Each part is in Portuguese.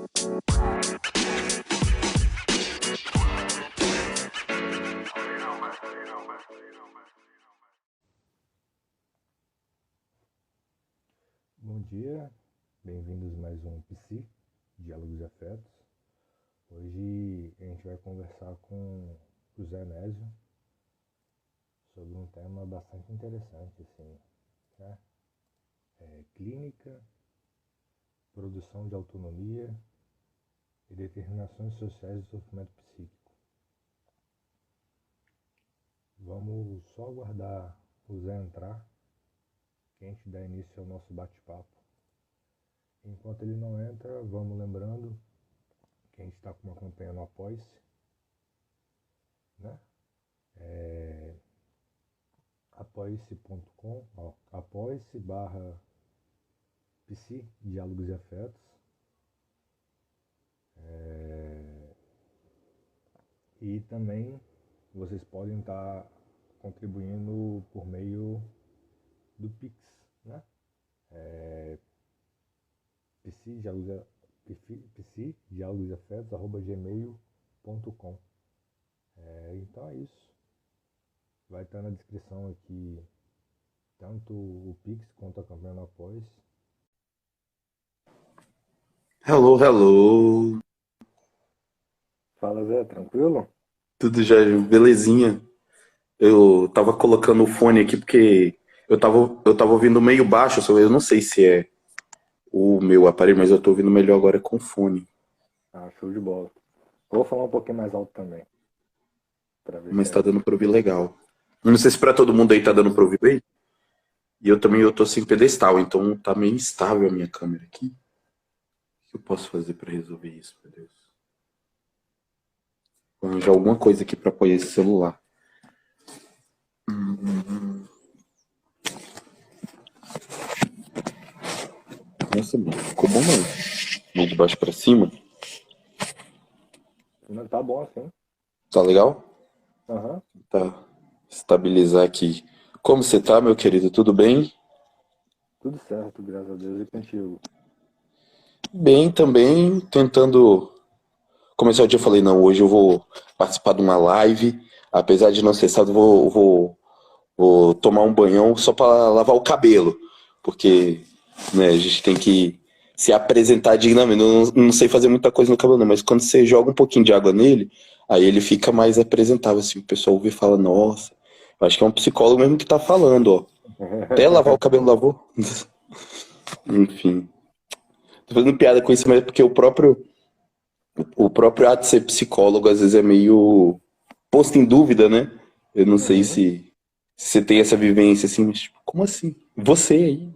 Bom dia, bem-vindos a mais um Psi, Diálogos e Afetos. Hoje a gente vai conversar com o Zé Nésio sobre um tema bastante interessante, assim, né? Clínica, produção de autonomia e determinações sociais do sofrimento psíquico. Vamos só aguardar o Zé entrar, que a gente dá início ao nosso bate-papo. Enquanto ele não entra, vamos lembrando que a gente está com uma campanha no Apoia-se, né? apoia-se.com, apoia-se/psi, diálogos e afetos. E também vocês podem estar contribuindo por meio do Pix, né? psi-diálogosafetos@gmail.com. Então é isso. Vai estar na descrição aqui tanto o Pix quanto a campanha no Apoia-se. Hello, hello. Fala, Zé, tranquilo? Tudo já, belezinha. Eu tava colocando o fone aqui porque eu tava ouvindo meio baixo, eu não sei se é o meu aparelho, mas eu tô ouvindo melhor agora com fone. Ah, show de bola. Vou falar um pouquinho mais alto também, pra ver Mas se tá dando pra ouvir legal. Não sei se pra todo mundo aí tá dando pra ouvir bem. E eu tô sem pedestal, então tá meio instável a minha câmera aqui. O que eu posso fazer pra resolver isso, meu Deus? Vou arranjar alguma coisa aqui pra apoiar esse celular. Nossa, ficou bom não. Meio de baixo pra cima. não tá bom assim. Tá legal? Aham. Tá. Estabilizar aqui. Como você tá, meu querido? Tudo bem? Tudo certo, graças a Deus, e contigo. Bem também, tentando começar o dia. Eu falei, não, hoje eu vou participar de uma live. Apesar de não ser sábado, vou tomar um banhão só para lavar o cabelo. Porque, né, a gente tem que se apresentar dignamente. Não sei fazer muita coisa no cabelo, não, mas quando você joga um pouquinho de água nele, aí ele fica mais apresentável. Assim, o pessoal ouve e fala, nossa, eu acho que é um psicólogo mesmo que tá falando, ó. Até lavar o cabelo lavou. Enfim. Tô fazendo piada com isso, mas é porque o próprio ato de ser psicólogo às vezes é meio posto em dúvida, né? Eu não sei Uhum. se você tem essa vivência assim, mas tipo, como assim? Você aí?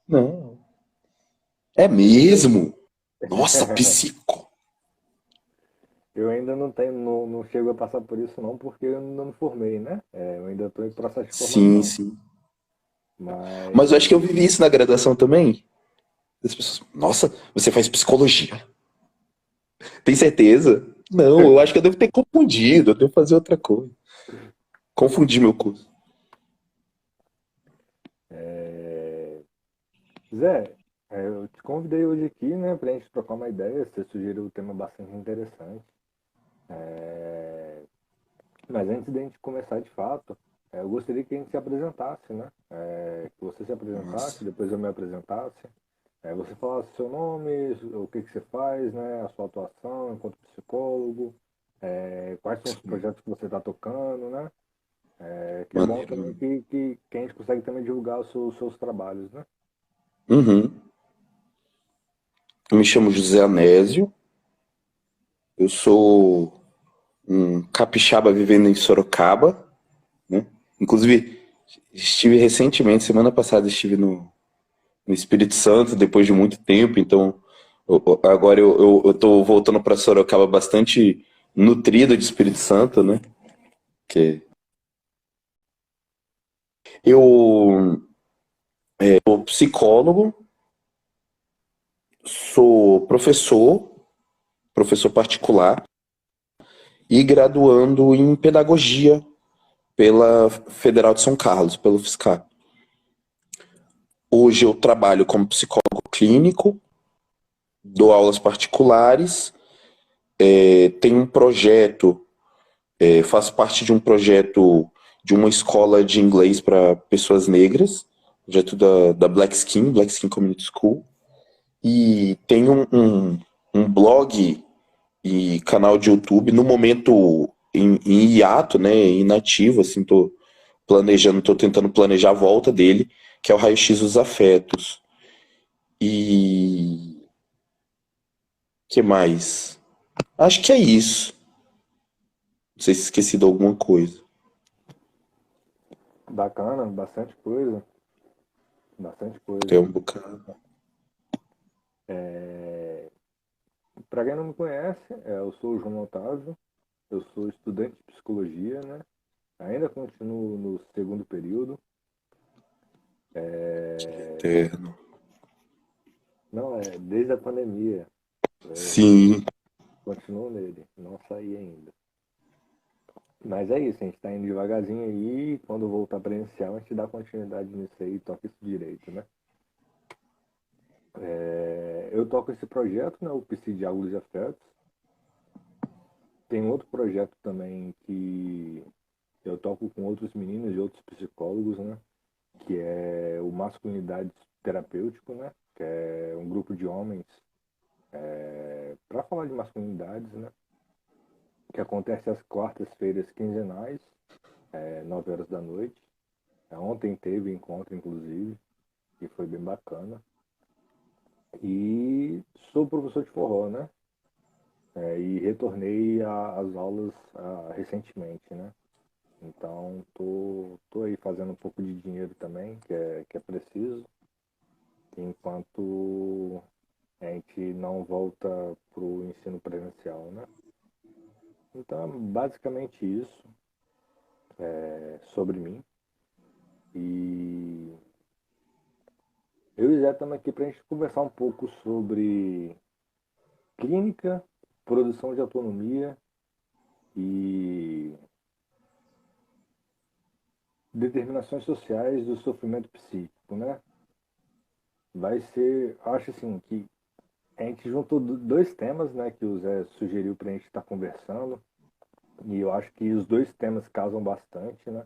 Não. É mesmo? Nossa, psico. Eu ainda não tenho, não chego a passar por isso não, porque eu ainda não formei, né? Eu ainda estou em processo de Sim, formação. sim. Mas eu acho que eu Mas vivi isso na graduação também. As pessoas, nossa, você faz psicologia. Tem certeza? Não, eu acho que eu devo ter confundido, eu devo fazer outra coisa. Confundi meu curso. Zé, eu te convidei hoje aqui, né, pra gente trocar uma ideia. Você sugeriu um tema bastante interessante. É, Mas antes de a gente começar de fato, eu gostaria que a gente se apresentasse, né? Que você se apresentasse, Nossa. depois eu me apresentasse. Você falasse seu nome, o que que você faz, né? A sua atuação enquanto psicólogo, quais são os projetos que você está tocando, né? Que é bom Maneiro, também mano. que a gente consegue também divulgar os seus trabalhos, né? Uhum. Eu me chamo José Anésio, eu sou um capixaba vivendo em Sorocaba, né? Inclusive, estive recentemente, semana passada, estive no Espírito Santo, depois de muito tempo, então agora eu tô voltando para Sorocaba bastante nutrido de Espírito Santo, né? Que eu sou psicólogo, sou professor particular e graduando em pedagogia pela Federal de São Carlos, pelo FSCar. Hoje eu trabalho como psicólogo clínico dou aulas particulares, tenho um projeto, faço parte de um projeto de uma escola de inglês para pessoas negras, projeto da Black Skin Community School, e tenho um blog e canal de YouTube, no momento em hiato, né, inativo, assim, tô tentando planejar a volta dele, que é o Raio-X dos Afetos. E que mais? Acho que é isso. Não sei se esqueci de alguma coisa. Bacana, bastante coisa. Bastante Tem coisa. um bocado. Para quem não me conhece, eu sou o João Otávio, eu sou estudante de psicologia, né? Ainda continuo no segundo período. Eterno. Não, desde a pandemia. Sim. Continuo nele, não saí ainda. Mas é isso, a gente tá indo devagarzinho aí, quando voltar presencial a gente dá continuidade nisso aí, toca isso direito, né? Eu toco esse projeto, né, o PC Diálogos e Afetos. Tem outro projeto também que eu toco com outros meninos e outros psicólogos, né? Que é o Masculinidade Terapêutico, né? Que é um grupo de homens para falar de masculinidades, né? Que acontece às quartas-feiras quinzenais, 9 horas da noite. Ontem teve encontro, inclusive, e foi bem bacana. E sou professor de forró, né? E retornei às aulas recentemente, né? Então, tô aí fazendo um pouco de dinheiro também, que é preciso, enquanto a gente não volta pro ensino presencial, né? Então, basicamente isso sobre mim. E eu e Zé estamos aqui para a gente conversar um pouco sobre clínica, produção de autonomia e determinações sociais do sofrimento psíquico, né? Vai ser, acho assim, que a gente juntou dois temas, né, que o Zé sugeriu para a gente estar conversando, e eu acho que os dois temas casam bastante, né?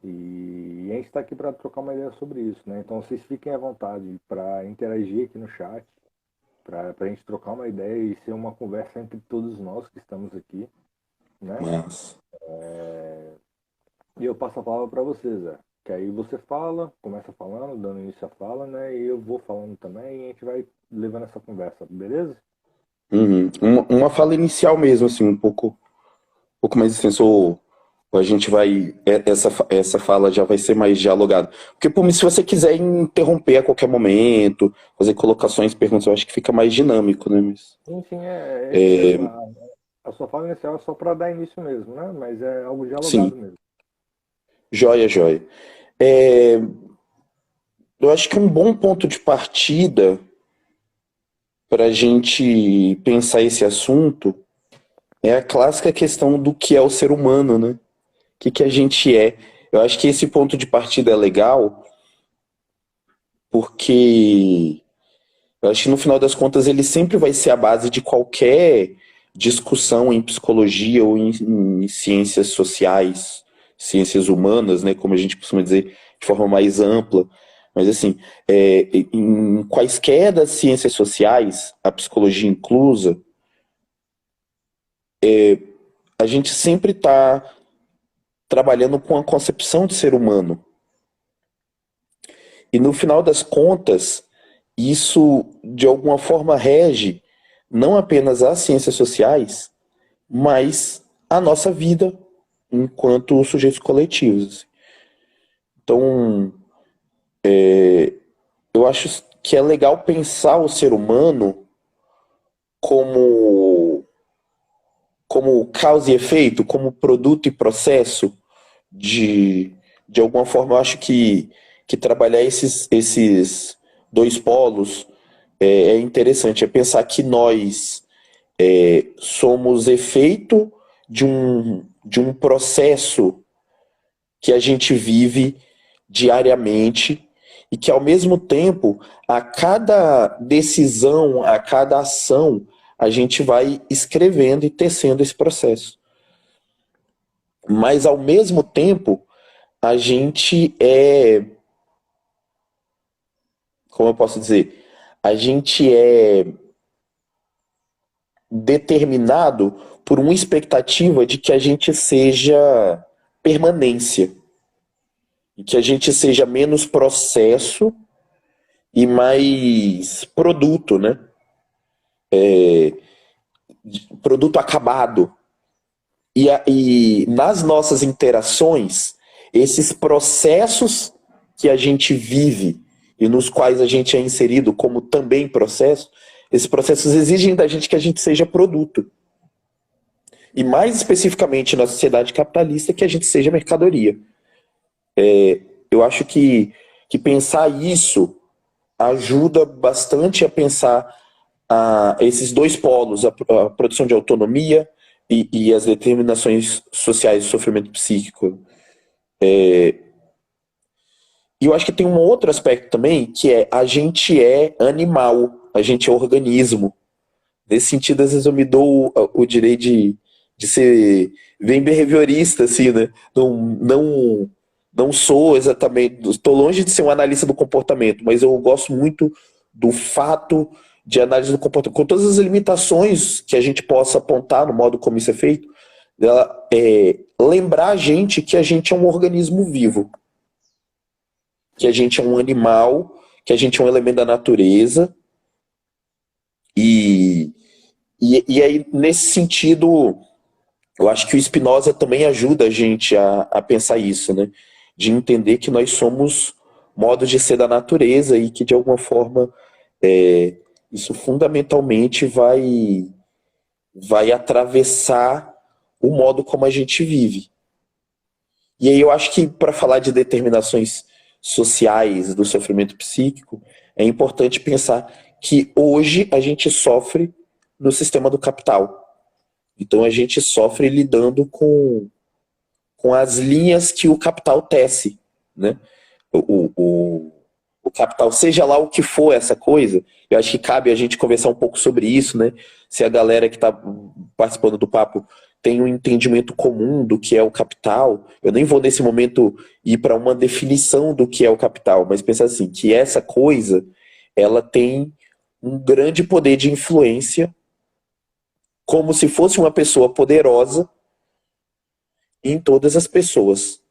E a gente está aqui para trocar uma ideia sobre isso, né? Então vocês fiquem à vontade para interagir aqui no chat, para a gente trocar uma ideia e ser uma conversa entre todos nós que estamos aqui, né? Mas, E eu passo a palavra para você, Zé. Que aí você fala, começa falando, dando início à fala, né? E eu vou falando também e a gente vai levando essa conversa, beleza? uma fala inicial mesmo, assim, pouco mais extenso. A gente vai. Essa fala já vai ser mais dialogada. Porque, por mim, se você quiser interromper a qualquer momento, fazer colocações, perguntas, eu acho que fica mais dinâmico, né? Enfim, é isso mesmo. A sua fala inicial é só para dar início mesmo, né? Mas é algo Sim, dialogado mesmo. joia, joia. É, eu acho que um bom ponto de partida para a gente pensar esse assunto é a clássica questão do que é o ser humano, né? O que a gente é. Eu acho que esse ponto de partida é legal porque eu acho que no final das contas ele sempre vai ser a base de qualquer discussão em psicologia ou em ciências sociais, ciências humanas, né, como a gente costuma dizer, de forma mais ampla. Mas assim, em quaisquer das ciências sociais, a psicologia inclusa, a gente sempre está trabalhando com a concepção de ser humano. E no final das contas, isso de alguma forma rege não apenas as ciências sociais, mas a nossa vida enquanto sujeitos coletivos. Então, eu acho que é legal pensar o ser humano como, como causa e efeito, como produto e processo de alguma forma, eu acho que trabalhar esses dois polos é interessante. É pensar que nós somos efeito de um processo que a gente vive diariamente e que, ao mesmo tempo, a cada decisão, a cada ação, a gente vai escrevendo e tecendo esse processo. Mas, ao mesmo tempo, a gente como eu posso dizer, a gente é determinado por uma expectativa de que a gente seja permanência, e que a gente seja menos processo e mais produto, né? Produto acabado. E nas nossas interações, esses processos que a gente vive e nos quais a gente é inserido como também processo, esses processos exigem da gente que a gente seja produto. E mais especificamente na sociedade capitalista, que a gente seja mercadoria. Eu acho que pensar isso ajuda bastante a pensar esses dois polos, a produção de autonomia e as determinações sociais do sofrimento psíquico. E eu acho que tem um outro aspecto também, que é a gente é animal, a gente é organismo. Nesse sentido, às vezes eu me dou o direito de ser bem behaviorista, assim, né? Não sou exatamente... Estou longe de ser um analista do comportamento, mas eu gosto muito do fato de análise do comportamento, com todas as limitações que a gente possa apontar no modo como isso é feito, lembrar a gente que a gente é um organismo vivo, que a gente é um animal, que a gente é um elemento da natureza, e aí, nesse sentido, eu acho que o Spinoza também ajuda a gente a pensar isso, né? De entender que nós somos modos de ser da natureza e que, de alguma forma, isso fundamentalmente vai atravessar o modo como a gente vive. E aí eu acho que, para falar de determinações sociais do sofrimento psíquico, é importante pensar que hoje a gente sofre no sistema do capital. Então a gente sofre lidando com as linhas que o capital tece, né? O capital, seja lá o que for essa coisa, eu acho que cabe a gente conversar um pouco sobre isso, né? Se a galera que está participando do papo tem um entendimento comum do que é o capital, eu nem vou nesse momento ir para uma definição do que é o capital, mas pensar assim, que essa coisa, ela tem um grande poder de influência, como se fosse uma pessoa poderosa em todas as pessoas.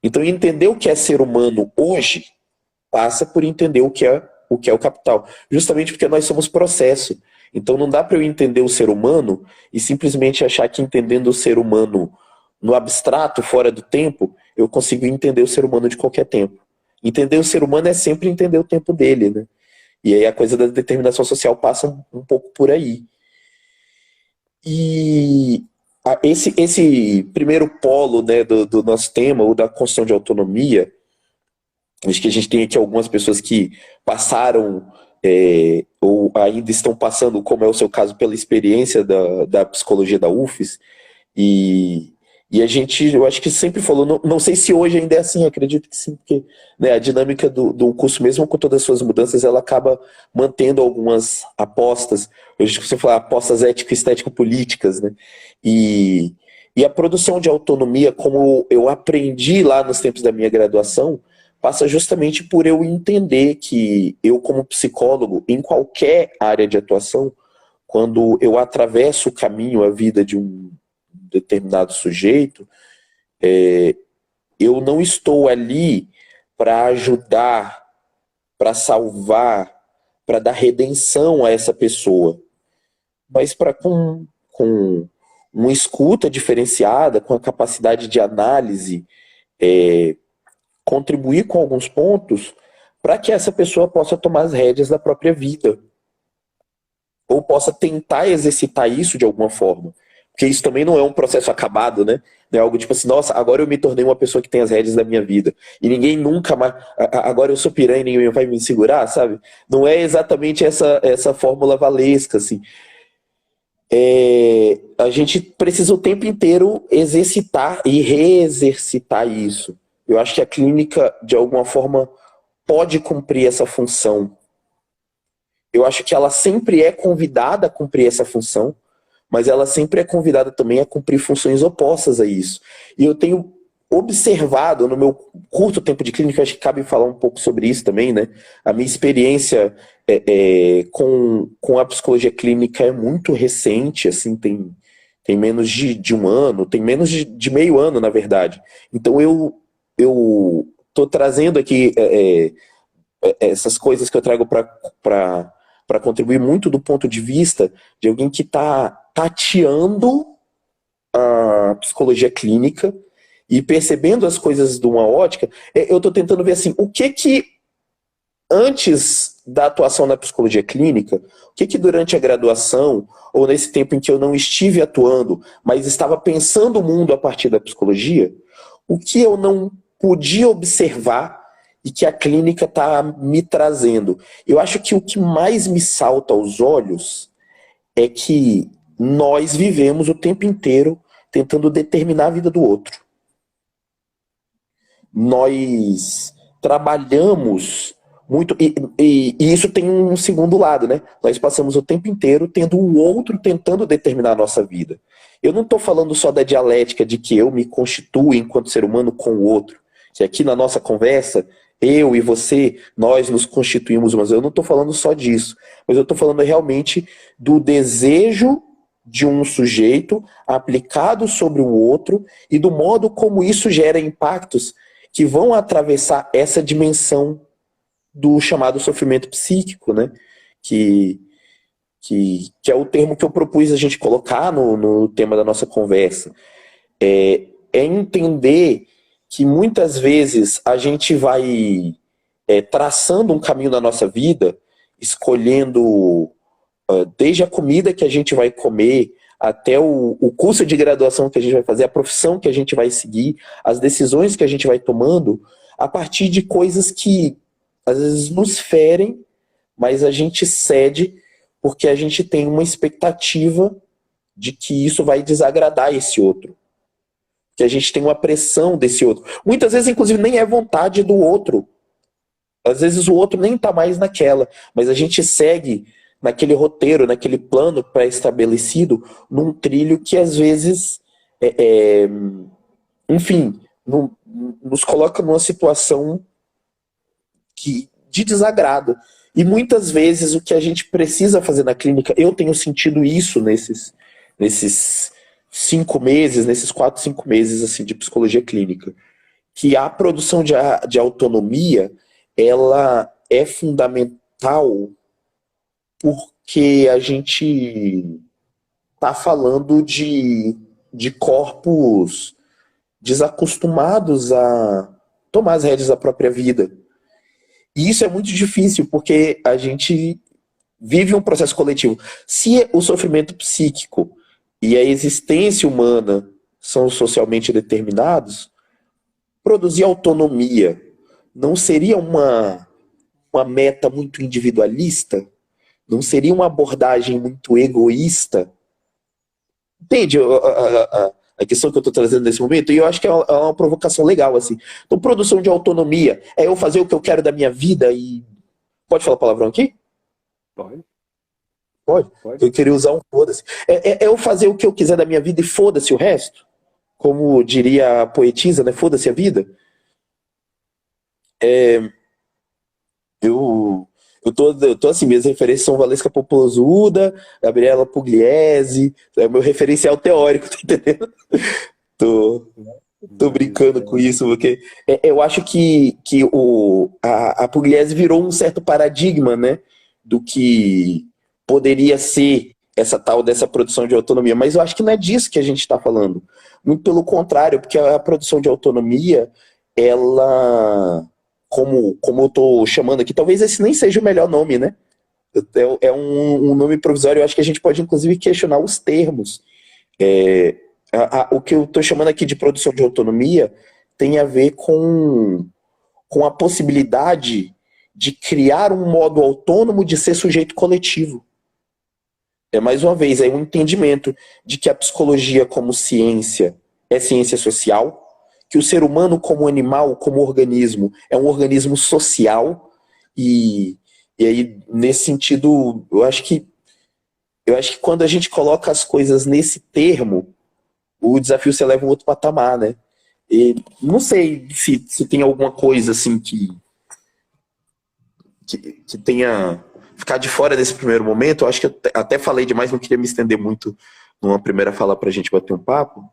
Então, entender o que é ser humano hoje passa por entender o que é o capital. Justamente porque nós somos processo. Então, não dá para eu entender o ser humano e simplesmente achar que entendendo o ser humano no abstrato, fora do tempo, eu consigo entender o ser humano de qualquer tempo. Entender o ser humano é sempre entender o tempo dele, né? E aí a coisa da determinação social passa um pouco por aí. E esse primeiro polo, né, do nosso tema, o da construção de autonomia, acho que a gente tem aqui algumas pessoas que passaram ou ainda estão passando, como é o seu caso, pela experiência da psicologia da UFES, e a gente, eu acho que sempre falou, não sei se hoje ainda é assim, acredito que sim, porque, né, a dinâmica do curso, mesmo com todas as suas mudanças, ela acaba mantendo algumas apostas, hoje você fala apostas ético-estético-políticas, né, e a produção de autonomia, como eu aprendi lá nos tempos da minha graduação, passa justamente por eu entender que eu, como psicólogo, em qualquer área de atuação, quando eu atravesso o caminho, a vida de um determinado sujeito, eu não estou ali para ajudar, para salvar, para dar redenção a essa pessoa, mas para com uma escuta diferenciada, com a capacidade de análise, contribuir com alguns pontos para que essa pessoa possa tomar as rédeas da própria vida. Ou possa tentar exercitar isso de alguma forma. Porque isso também não é um processo acabado, né? Não é algo tipo assim, nossa, agora eu me tornei uma pessoa que tem as rédeas da minha vida. E ninguém nunca mais... Agora eu sou piranha e ninguém vai me segurar, sabe? Não é exatamente essa fórmula valesca, assim. A gente precisa o tempo inteiro exercitar e reexercitar isso. Eu acho que a clínica, de alguma forma, pode cumprir essa função. Eu acho que ela sempre é convidada a cumprir essa função, mas ela sempre é convidada também a cumprir funções opostas a isso. E eu tenho observado no meu curto tempo de clínica, acho que cabe falar um pouco sobre isso também, né? A minha experiência com a psicologia clínica é muito recente, assim, tem menos de um ano, tem menos de meio ano, na verdade. Então eu estou trazendo aqui essas coisas que eu trago para contribuir muito do ponto de vista de alguém que está tateando a psicologia clínica e percebendo as coisas de uma ótica. Eu estou tentando ver assim, o que antes da atuação na psicologia clínica, o que durante a graduação, ou nesse tempo em que eu não estive atuando, mas estava pensando o mundo a partir da psicologia, o que eu não podia observar e que a clínica está me trazendo. Eu acho que o que mais me salta aos olhos é que nós vivemos o tempo inteiro tentando determinar a vida do outro. Nós trabalhamos muito, e isso tem um segundo lado, né? Nós passamos o tempo inteiro tendo o outro tentando determinar a nossa vida. Eu não estou falando só da dialética de que eu me constituo enquanto ser humano com o outro, que aqui na nossa conversa, eu e você, nós nos constituímos, mas eu não estou falando só disso, mas eu estou falando realmente do desejo de um sujeito aplicado sobre o outro e do modo como isso gera impactos que vão atravessar essa dimensão do chamado sofrimento psíquico, né? Que é o termo que eu propus a gente colocar no tema da nossa conversa. É entender que muitas vezes a gente vai traçando um caminho na nossa vida, escolhendo desde a comida que a gente vai comer, até o curso de graduação que a gente vai fazer, a profissão que a gente vai seguir, as decisões que a gente vai tomando, a partir de coisas que às vezes nos ferem, mas a gente cede porque a gente tem uma expectativa de que isso vai desagradar esse outro. Que a gente tem uma pressão desse outro. Muitas vezes, inclusive, nem é vontade do outro. Às vezes o outro nem está mais naquela, mas a gente segue naquele roteiro, naquele plano pré-estabelecido, num trilho que às vezes, enfim, nos coloca numa situação de desagrado. E muitas vezes o que a gente precisa fazer na clínica, eu tenho sentido isso nesses 5 meses, nesses 4, 5 meses assim, de psicologia clínica, que a produção de autonomia, ela é fundamental porque a gente está falando de corpos desacostumados a tomar as rédeas da própria vida. E isso é muito difícil, porque a gente vive um processo coletivo. Se o sofrimento psíquico e a existência humana são socialmente determinados, produzir autonomia não seria uma meta muito individualista? Não seria uma abordagem muito egoísta? Entende a questão que eu estou trazendo nesse momento? E eu acho que é uma provocação legal, assim. Então, produção de autonomia é eu fazer o que eu quero da minha vida e... Pode falar palavrão aqui? Pode. Pode? Eu queria usar um foda-se. É eu fazer o que eu quiser da minha vida e foda-se o resto? Como diria a poetisa, né? Foda-se a vida. Eu tô assim, minhas referências são Valesca Popozuda, Gabriela Pugliese, é o meu referencial teórico, tá entendendo? Tô brincando com isso, porque eu acho que a Pugliese virou um certo paradigma, né, do que poderia ser dessa produção de autonomia, mas eu acho que não é disso que a gente está falando. Muito pelo contrário, porque a produção de autonomia, ela... Como eu estou chamando aqui, talvez esse nem seja o melhor nome, né? É um nome provisório, eu acho que a gente pode inclusive questionar os termos. O que eu estou chamando aqui de produção de autonomia tem a ver com a possibilidade de criar um modo autônomo de ser sujeito coletivo. Mais uma vez, é um entendimento de que a psicologia como ciência é ciência social, que o ser humano como animal, como organismo, é um organismo social e aí, nesse sentido, eu acho que quando a gente coloca as coisas nesse termo, o desafio se eleva a um outro patamar, né? E não sei se tem alguma coisa assim que tenha ficar de fora desse primeiro momento. Eu acho que eu até falei demais, não queria me estender muito numa primeira fala para a gente bater um papo.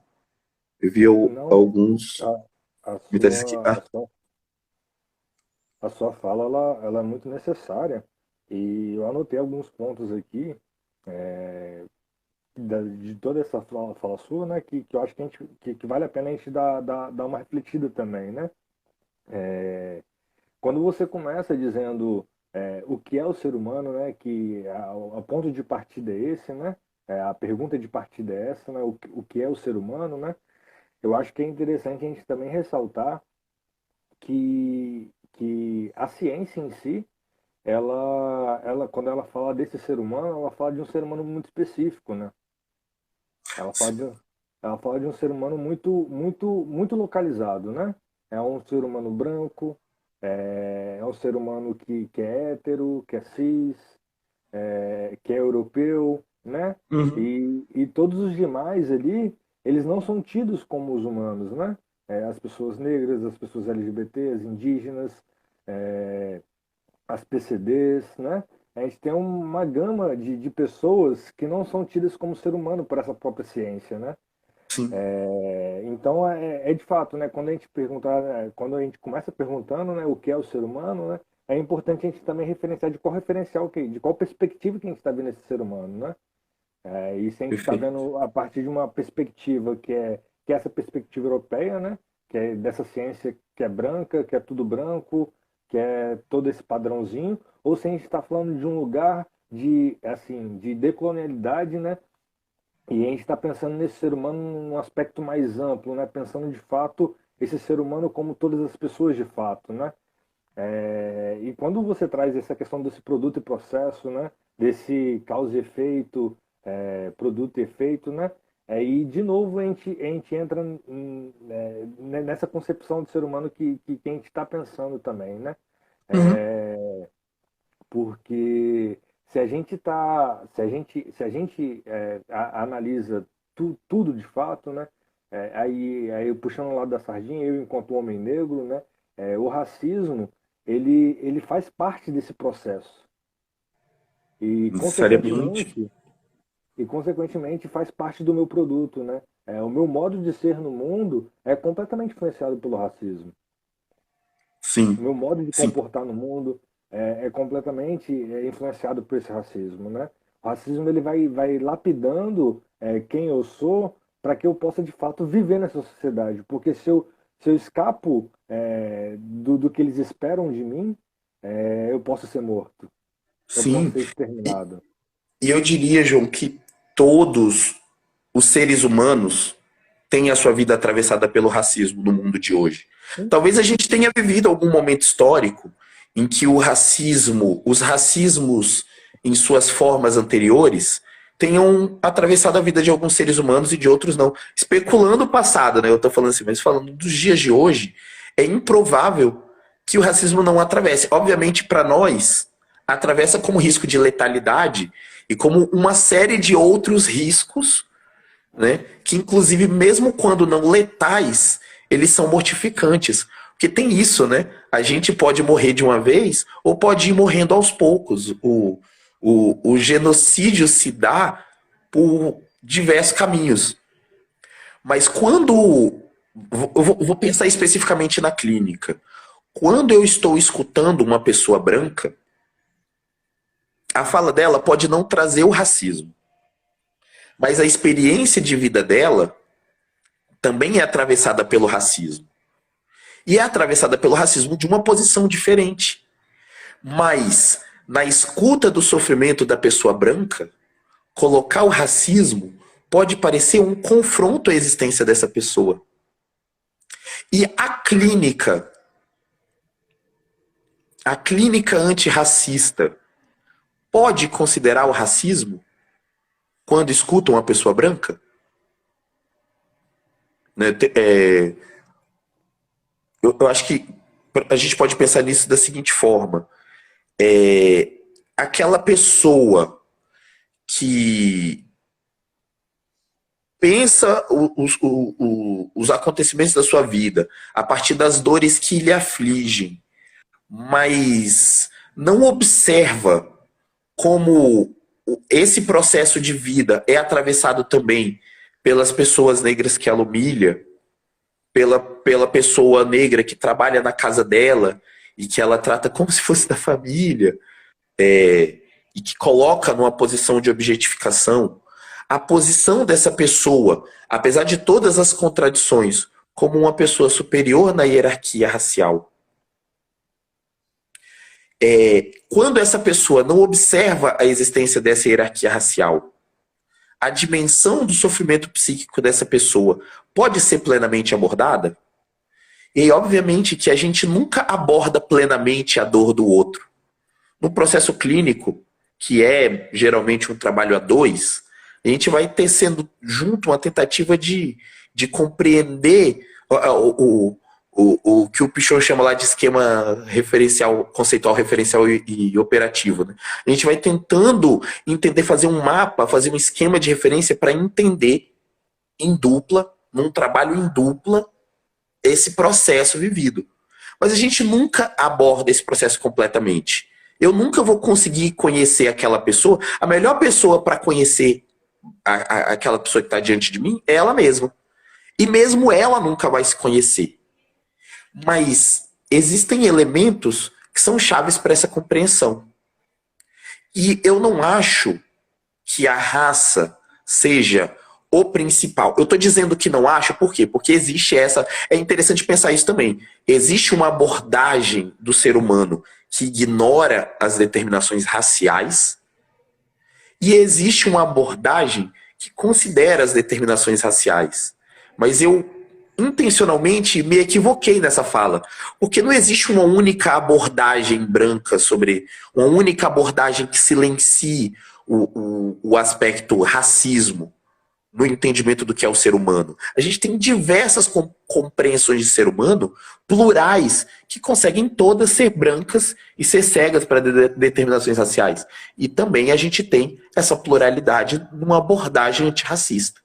Eu vi Não, alguns a comentários aqui. sua, a sua fala ela é muito necessária e eu anotei alguns pontos aqui de toda essa fala sua, né, que eu acho que, que vale a pena a gente dar uma refletida também, né? Quando você começa dizendo o que é o ser humano, né, que a ponto de partida é esse, né? A pergunta de partida é essa, né? O que é o ser humano, né? Eu acho que é interessante a gente também ressaltar que a ciência em si, quando ela fala desse ser humano, ela fala de um ser humano muito específico, né? Ela fala de, ela fala de um ser humano muito localizado, né? É um ser humano branco, é um ser humano que é hétero, que é cis, que é europeu, né? Uhum. E todos os demais ali, eles não são tidos como os humanos, né? As pessoas negras, as pessoas LGBTs, indígenas, é, as PCDs, né? A gente tem uma gama de pessoas que não são tidas como ser humano por essa própria ciência, né? Sim, Então é de fato, né? Quando a gente quando a gente começa perguntando, né, o que é o ser humano, né? É importante a gente também referenciar de qual referencial, de qual perspectiva que a gente está vendo esse ser humano, né? E se a gente está perfeito. vendo a partir de uma perspectiva que é essa perspectiva europeia, né? Que é dessa ciência que é branca, que é tudo branco, que é todo esse padrãozinho, ou se a gente está falando de um lugar de decolonialidade, né? E a gente está pensando nesse ser humano num aspecto mais amplo, né? Pensando de fato esse ser humano como todas as pessoas de fato, né? E quando você traz essa questão desse produto e processo, né? Desse causa e efeito, produto e efeito, né? E de novo a gente entra nessa concepção de ser humano que a gente está pensando também, né? Uhum. Porque se a gente analisa tudo de fato, né? Aí puxando o lado da sardinha, eu enquanto homem negro, né? O racismo ele faz parte desse processo e Necessariamente. consequentemente faz parte do meu produto, né? O meu modo de ser no mundo é completamente influenciado pelo racismo. O Sim, meu modo de sim. comportar no mundo é completamente influenciado por esse racismo, né? O racismo ele vai lapidando quem eu sou para que eu possa de fato viver nessa sociedade, porque se eu escapo do que eles esperam de mim, eu posso ser morto, eu posso Sim. ser E, exterminado. e eu diria, João, que todos os seres humanos têm a sua vida atravessada pelo racismo no mundo de hoje. Sim, Talvez a gente tenha vivido algum momento histórico em que o racismo, os racismos em suas formas anteriores, tenham atravessado a vida de alguns seres humanos e de outros não. Especulando o passado, né? Eu tô falando assim, mas falando dos dias de hoje, é improvável que o racismo não atravesse. Obviamente, para nós, atravessa como risco de letalidade e como uma série de outros riscos, né? Que inclusive, mesmo quando não letais, eles são mortificantes. Porque tem isso, né? A gente pode morrer de uma vez ou pode ir morrendo aos poucos. O genocídio se dá por diversos caminhos. Mas quando. Eu vou pensar especificamente na clínica. Quando eu estou escutando uma pessoa branca, a fala dela pode não trazer o racismo, mas a experiência de vida dela também é atravessada pelo racismo. E é atravessada pelo racismo de uma posição diferente. Mas, na escuta do sofrimento da pessoa branca, colocar o racismo pode parecer um confronto à existência dessa pessoa. E a clínica antirracista, pode considerar o racismo quando escuta uma pessoa branca? Né? eu acho que a gente pode pensar nisso da seguinte forma. Aquela pessoa que pensa os acontecimentos da sua vida a partir das dores que lhe afligem, mas não observa como esse processo de vida é atravessado também pelas pessoas negras que ela humilha, pela pessoa negra que trabalha na casa dela e que ela trata como se fosse da família, e que coloca numa posição de objetificação. A posição dessa pessoa, apesar de todas as contradições, como uma pessoa superior na hierarquia racial. Quando essa pessoa não observa a existência dessa hierarquia racial, a dimensão do sofrimento psíquico dessa pessoa pode ser plenamente abordada? E obviamente que a gente nunca aborda plenamente a dor do outro. No processo clínico, que é geralmente um trabalho a dois, a gente vai ter sendo junto uma tentativa de compreender o que o Pichon chama lá de esquema referencial, conceitual, referencial e operativo. Né? A gente vai tentando entender, fazer um mapa, fazer um esquema de referência para entender em dupla, num trabalho em dupla, esse processo vivido. Mas a gente nunca aborda esse processo completamente. Eu nunca vou conseguir conhecer aquela pessoa. A melhor pessoa para conhecer aquela pessoa que está diante de mim é ela mesma. E mesmo ela nunca vai se conhecer. Mas existem elementos que são chaves para essa compreensão. E eu não acho que a raça seja o principal. Eu estou dizendo que não acho, por quê? Porque existe essa... É interessante pensar isso também. Existe uma abordagem do ser humano que ignora as determinações raciais e existe uma abordagem que considera as determinações raciais. Mas eu intencionalmente me equivoquei nessa fala, porque não existe uma única abordagem branca sobre... Uma única abordagem que silencie o aspecto racismo no entendimento do que é o ser humano. A gente tem diversas compreensões de ser humano, plurais, que conseguem todas ser brancas e ser cegas para determinações raciais. E também a gente tem essa pluralidade numa abordagem antirracista.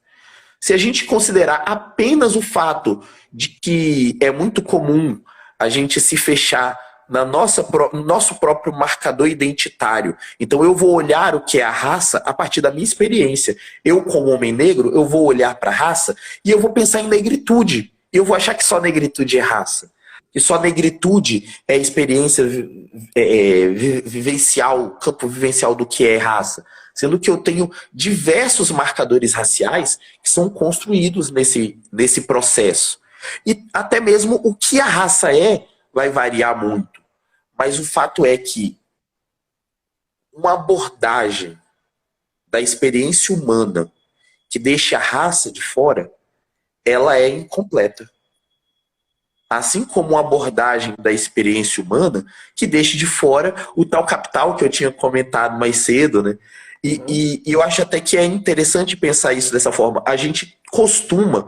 Se a gente considerar apenas o fato de que é muito comum a gente se fechar no nosso próprio marcador identitário. Então eu vou olhar o que é a raça a partir da minha experiência. Eu, como homem negro, eu vou olhar para a raça e eu vou pensar em negritude. E eu vou achar que só negritude é raça. Que só negritude é experiência vivencial, campo vivencial do que é raça. Sendo que eu tenho diversos marcadores raciais que são construídos nesse processo. E até mesmo o que a raça vai variar muito. Mas o fato é que uma abordagem da experiência humana que deixa a raça de fora, ela é incompleta. Assim como uma abordagem da experiência humana que deixa de fora o tal capital que eu tinha comentado mais cedo, né? E eu acho até que é interessante pensar isso dessa forma. A gente costuma...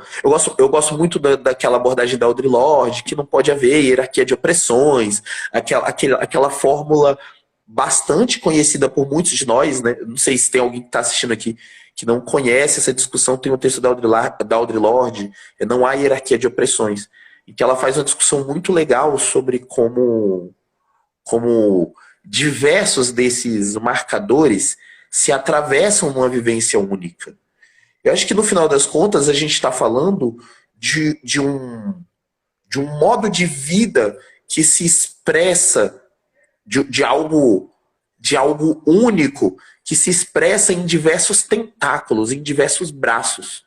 Eu gosto muito daquela abordagem da Audre Lorde, que não pode haver hierarquia de opressões, aquela fórmula bastante conhecida por muitos de nós, né? Não sei se tem alguém que está assistindo aqui que não conhece essa discussão. Tem um texto da Audre Lorde, Não Há Hierarquia de Opressões, e que ela faz uma discussão muito legal sobre como diversos desses marcadores se atravessam numa vivência única. Eu acho que no final das contas a gente está falando de um modo de vida que se expressa de algo único, que se expressa em diversos tentáculos, em diversos braços.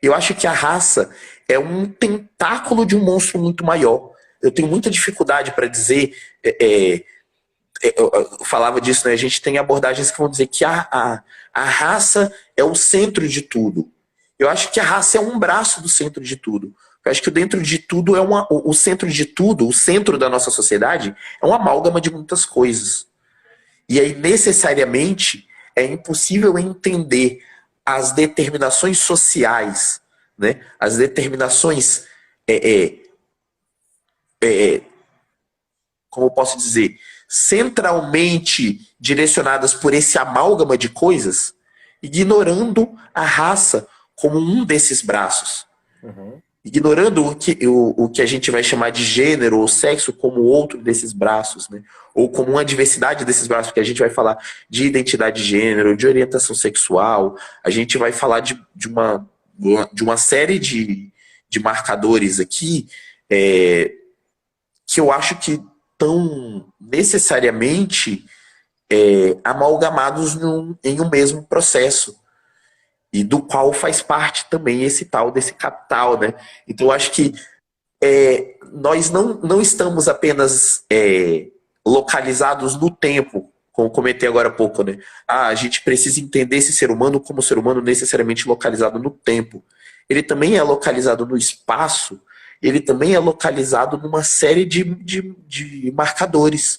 Eu acho que a raça é um tentáculo de um monstro muito maior. Eu tenho muita dificuldade para dizer... eu falava disso, né? A gente tem abordagens que vão dizer que a raça é o centro de tudo. Eu acho que a raça é um braço do centro de tudo. Eu acho que o dentro de tudo o centro de tudo, o centro da nossa sociedade, é uma amálgama de muitas coisas. E aí, necessariamente, é impossível entender as determinações sociais, né? As determinações como eu posso dizer, centralmente direcionadas por esse amálgama de coisas, ignorando a raça como um desses braços. Uhum. Ignorando o que a gente vai chamar de gênero ou sexo como outro desses braços, né? Ou como uma diversidade desses braços, porque a gente vai falar de identidade de gênero, de orientação sexual, a gente vai falar de uma série de marcadores aqui que eu acho que estão necessariamente amalgamados em um mesmo processo, e do qual faz parte também esse tal desse capital, né? Então eu acho que nós não estamos apenas localizados no tempo, como comentei agora há pouco, né? A gente precisa entender esse ser humano como ser humano necessariamente localizado no tempo. Ele também é localizado no espaço, ele também é localizado numa série de marcadores,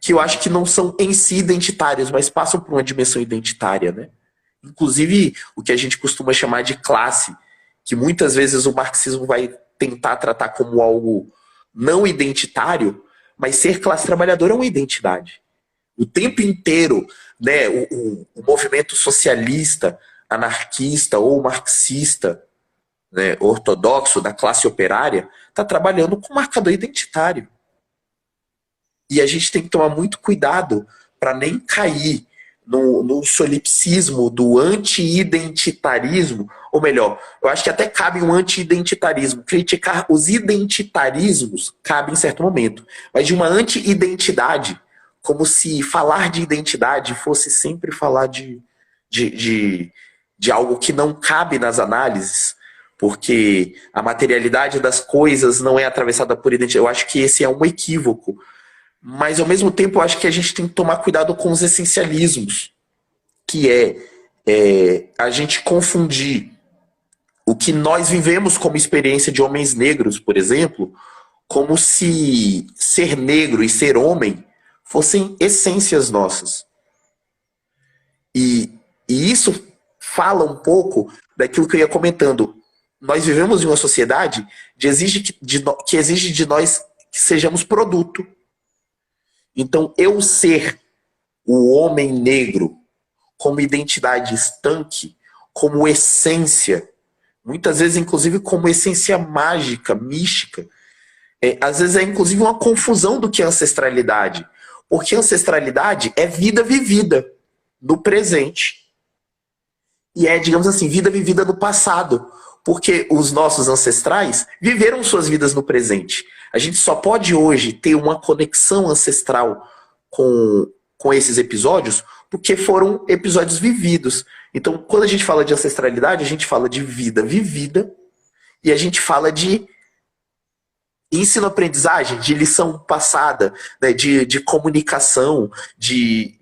que eu acho que não são em si identitários, mas passam por uma dimensão identitária, né? Inclusive o que a gente costuma chamar de classe, que muitas vezes o marxismo vai tentar tratar como algo não identitário, mas ser classe trabalhadora é uma identidade. O tempo inteiro, né, o movimento socialista, anarquista ou marxista, né, ortodoxo da classe operária está trabalhando com marcador identitário. E a gente tem que tomar muito cuidado para nem cair no solipsismo do anti-identitarismo, ou melhor, eu acho que até cabe um anti-identitarismo. Criticar os identitarismos cabe em certo momento, mas de uma anti-identidade, como se falar de identidade fosse sempre falar de algo que não cabe nas análises, porque a materialidade das coisas não é atravessada por identidade. Eu acho que esse é um equívoco. Mas, ao mesmo tempo, eu acho que a gente tem que tomar cuidado com os essencialismos, que a gente confundir o que nós vivemos como experiência de homens negros, por exemplo, como se ser negro e ser homem fossem essências nossas. E isso fala um pouco daquilo que eu ia comentando. Nós vivemos em uma sociedade que exige de nós que sejamos produto. Então, eu ser o homem negro como identidade estanque, como essência, muitas vezes, inclusive, como essência mágica, mística, às vezes é, inclusive, uma confusão do que é ancestralidade. Porque ancestralidade é vida vivida no presente. E é, digamos assim, vida vivida no passado. Porque os nossos ancestrais viveram suas vidas no presente. A gente só pode hoje ter uma conexão ancestral com esses episódios porque foram episódios vividos. Então, quando a gente fala de ancestralidade, a gente fala de vida vivida e a gente fala de ensino-aprendizagem, de lição passada, né, de comunicação, de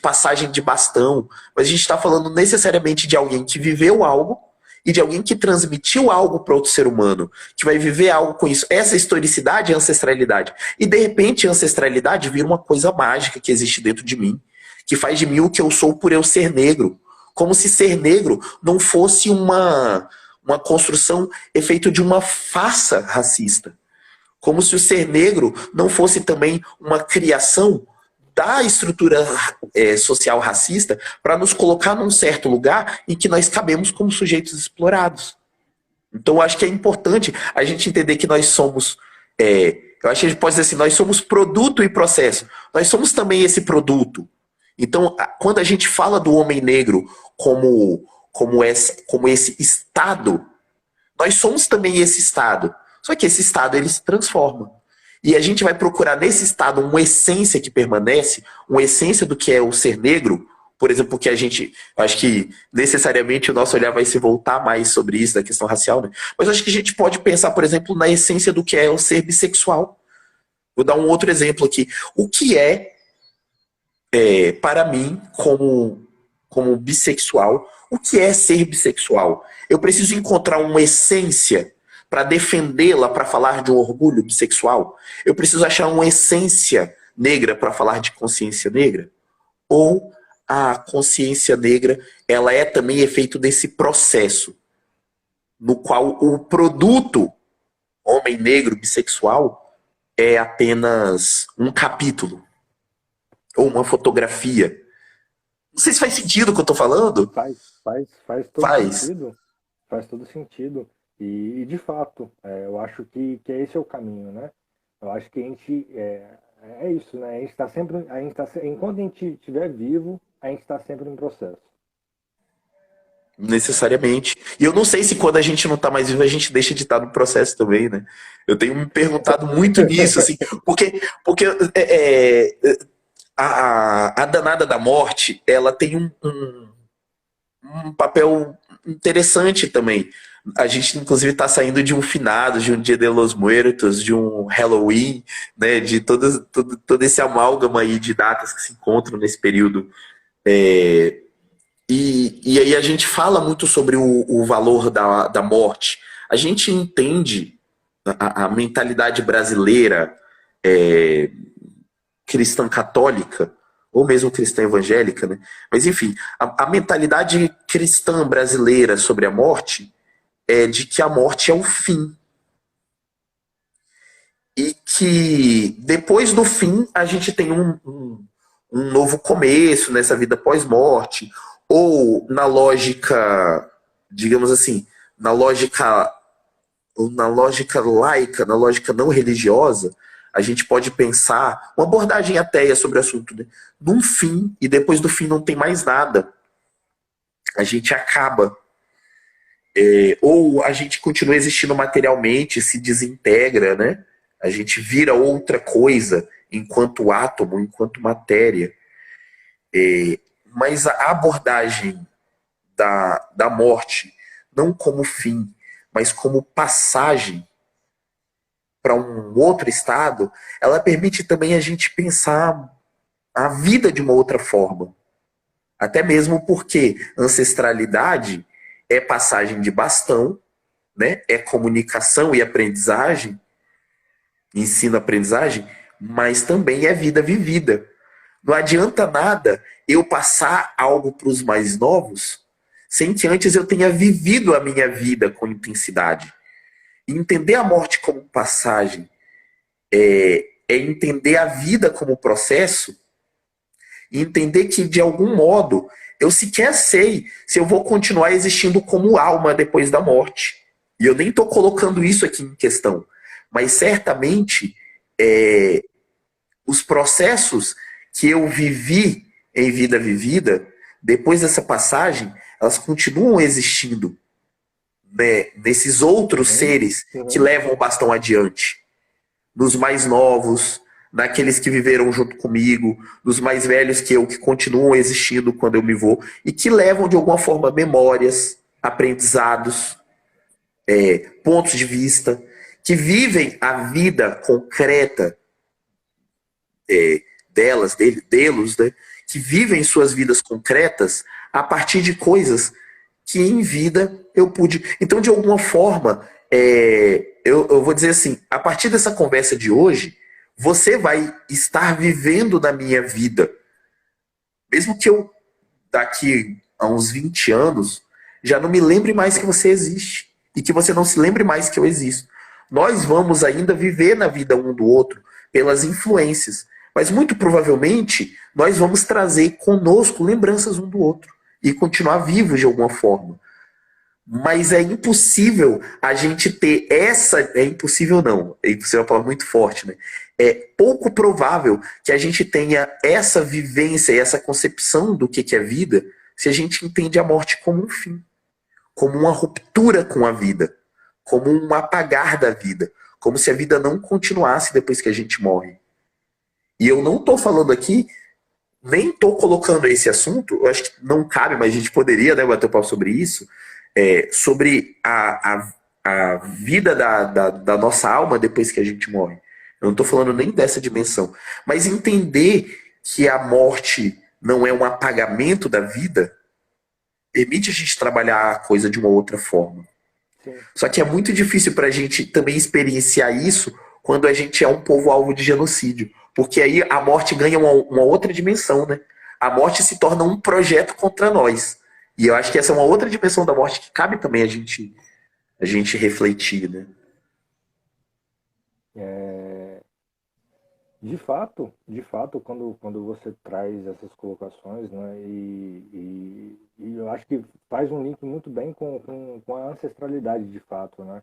passagem de bastão. Mas a gente está falando necessariamente de alguém que viveu algo e de alguém que transmitiu algo para outro ser humano, que vai viver algo com isso. Essa historicidade é ancestralidade. E, de repente, a ancestralidade vira uma coisa mágica que existe dentro de mim, que faz de mim o que eu sou por eu ser negro. Como se ser negro não fosse uma construção efeito de uma farsa racista. Como se o ser negro não fosse também uma criação da estrutura social racista para nos colocar num certo lugar em que nós cabemos como sujeitos explorados. Então, eu acho que é importante a gente entender que nós somos... eu acho que a gente pode dizer assim, nós somos produto e processo. Nós somos também esse produto. Então, quando a gente fala do homem negro como esse estado, nós somos também esse estado. Só que esse estado, ele se transforma. E a gente vai procurar nesse estado uma essência que permanece, uma essência do que é o ser negro, por exemplo, porque acho que necessariamente o nosso olhar vai se voltar mais sobre isso, da questão racial, né? Mas acho que a gente pode pensar, por exemplo, na essência do que é o ser bissexual. Vou dar um outro exemplo aqui. O que para mim, como bissexual, o que é ser bissexual? Eu preciso encontrar uma essência para defendê-la, para falar de um orgulho bissexual? Eu preciso achar uma essência negra para falar de consciência negra? Ou a consciência negra, ela é também efeito desse processo, no qual o produto homem negro, bissexual, é apenas um capítulo ou uma fotografia. Não sei se faz sentido o que eu tô falando. Faz todo Faz. sentido. Faz todo sentido. E de fato, eu acho que esse é o caminho, né? Eu acho que a gente é isso, né? A gente está sempre, enquanto a gente estiver vivo, a gente está sempre em processo. Necessariamente. E eu não sei se quando a gente não tá mais vivo, a gente deixa de estar no processo também, né? Eu tenho me perguntado muito nisso, assim, porque a danada da morte, ela tem um papel interessante também. A gente, inclusive, está saindo de um finado, de um Dia de los Muertos, de um Halloween, né? De todo esse amálgama aí de datas que se encontram nesse período. E aí a gente fala muito sobre o valor da morte. A gente entende a mentalidade brasileira cristã católica, ou mesmo cristã evangélica, né? Mas enfim, a mentalidade cristã brasileira sobre a morte é de que a morte é o fim. E que depois do fim a gente tem um novo começo nessa vida pós-morte, ou na lógica, digamos assim, na lógica laica, na lógica não religiosa, a gente pode pensar uma abordagem ateia sobre o assunto, né? Num fim, e depois do fim não tem mais nada. A gente acaba. Ou a gente continua existindo materialmente, se desintegra, né? A gente vira outra coisa enquanto átomo, enquanto matéria. Mas a abordagem da morte, não como fim, mas como passagem para um outro estado, ela permite também a gente pensar a vida de uma outra forma. Até mesmo porque ancestralidade é passagem de bastão, né? É comunicação e aprendizagem, ensino-aprendizagem, mas também é vida vivida. Não adianta nada eu passar algo para os mais novos sem que antes eu tenha vivido a minha vida com intensidade. E entender a morte como passagem é entender a vida como processo e entender que, de algum modo, eu sequer sei se eu vou continuar existindo como alma depois da morte. E eu nem estou colocando isso aqui em questão. Mas, certamente, os processos que eu vivi em vida vivida, depois dessa passagem, elas continuam existindo, né, nesses outros seres que levam o bastão adiante. Nos mais novos, naqueles que viveram junto comigo, nos mais velhos que eu, que continuam existindo quando eu me vou, e que levam, de alguma forma, memórias, aprendizados, pontos de vista, que vivem a vida concreta deles, né? Que vivem suas vidas concretas a partir de coisas que em vida eu pude. Então, de alguma forma, eu vou dizer assim, a partir dessa conversa de hoje, você vai estar vivendo na minha vida. Mesmo que eu, daqui a uns 20 anos, já não me lembre mais que você existe. E que você não se lembre mais que eu existo. Nós vamos ainda viver na vida um do outro pelas influências. Mas muito provavelmente nós vamos trazer conosco lembranças um do outro. E continuar vivos de alguma forma. Mas é impossível a gente ter essa... É impossível não. É impossível, é uma palavra muito forte, né? É pouco provável que a gente tenha essa vivência e essa concepção do que é vida se a gente entende a morte como um fim. Como uma ruptura com a vida. Como um apagar da vida. Como se a vida não continuasse depois que a gente morre. E eu não estou falando aqui... Nem estou colocando esse assunto, eu acho que não cabe, mas a gente poderia, né, bater um papo sobre isso, sobre a vida da nossa alma depois que a gente morre. Eu não estou falando nem dessa dimensão. Mas entender que a morte não é um apagamento da vida permite a gente trabalhar a coisa de uma outra forma. Sim. Só que é muito difícil para a gente também experienciar isso quando a gente é um povo alvo de genocídio. Porque aí a morte ganha uma outra dimensão, né? A morte se torna um projeto contra nós. E eu acho que essa é uma outra dimensão da morte que cabe também a gente refletir, né? De fato, quando você traz essas colocações, né, e eu acho que faz um link muito bem com a ancestralidade, de fato, né?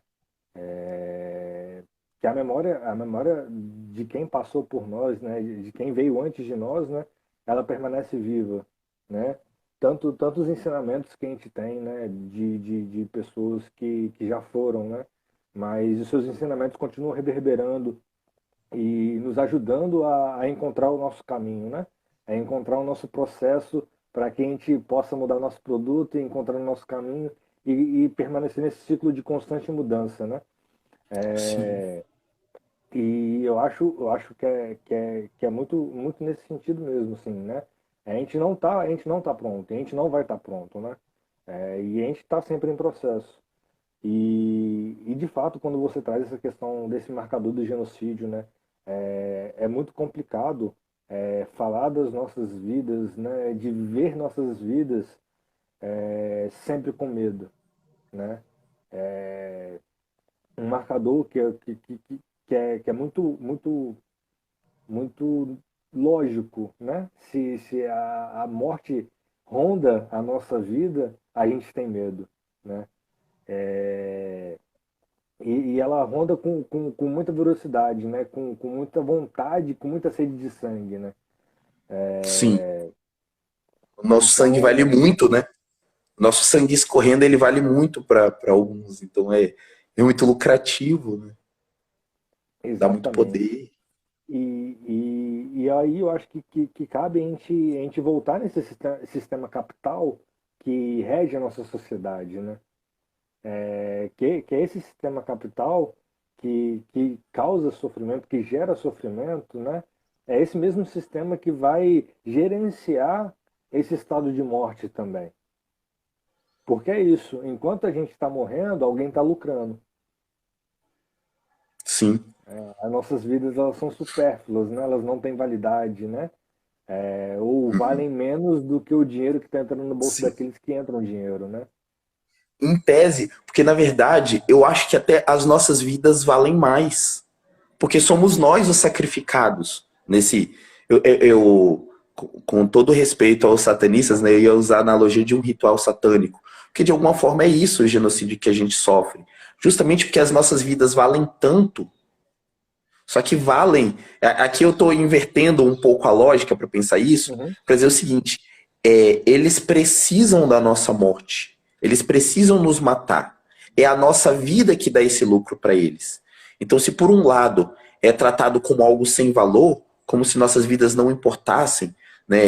Que a memória de quem passou por nós, né, de quem veio antes de nós, né, ela permanece viva, né? Tanto os ensinamentos que a gente tem, né, de pessoas que já foram, né? Mas os seus ensinamentos continuam reverberando e nos ajudando a encontrar o nosso caminho, né? A encontrar o nosso processo para que a gente possa mudar o nosso produto e encontrar o nosso caminho e permanecer nesse ciclo de constante mudança, né? Sim, E eu acho que é muito nesse sentido mesmo, assim, né? A gente não tá pronto, a gente não vai estar pronto, né? E a gente está sempre em processo. E de fato, quando você traz essa questão desse marcador do genocídio, né, é muito complicado falar das nossas vidas, né, de viver nossas vidas sempre com medo, né? Um marcador que é muito lógico, né? Se a morte ronda a nossa vida, a gente tem medo, né? É, e ela ronda com muita velocidade, né? Com muita vontade, com muita sede de sangue, né? sim. O nosso sangue vale Então, muito, né? O nosso sangue escorrendo, ele vale muito para alguns. Então é muito lucrativo, né? Dá muito exatamente. poder. E aí eu acho que cabe a gente voltar nesse sistema capital que rege a nossa sociedade, né? Que é esse sistema capital que causa sofrimento, que gera sofrimento, né? É esse mesmo sistema que vai gerenciar esse estado de morte também. Porque é isso, enquanto a gente está morrendo, alguém está lucrando. Sim. As nossas vidas elas são supérfluas, né? Elas não têm validade, né? Ou Uhum. valem menos do que o dinheiro que está entrando no bolso Sim. daqueles que entram dinheiro, né? Em tese, porque na verdade eu acho que até as nossas vidas valem mais. Porque somos nós os sacrificados nesse. Com todo respeito aos satanistas, né, eu ia usar a analogia de um ritual satânico. Porque de alguma forma é isso o genocídio que a gente sofre. Justamente porque as nossas vidas valem tanto. Só que valem. Aqui eu estou invertendo um pouco a lógica para pensar isso, Uhum. para dizer o seguinte: eles precisam da nossa morte. Eles precisam nos matar. É a nossa vida que dá esse lucro para eles. Então, se por um lado é tratado como algo sem valor, como se nossas vidas não importassem, né?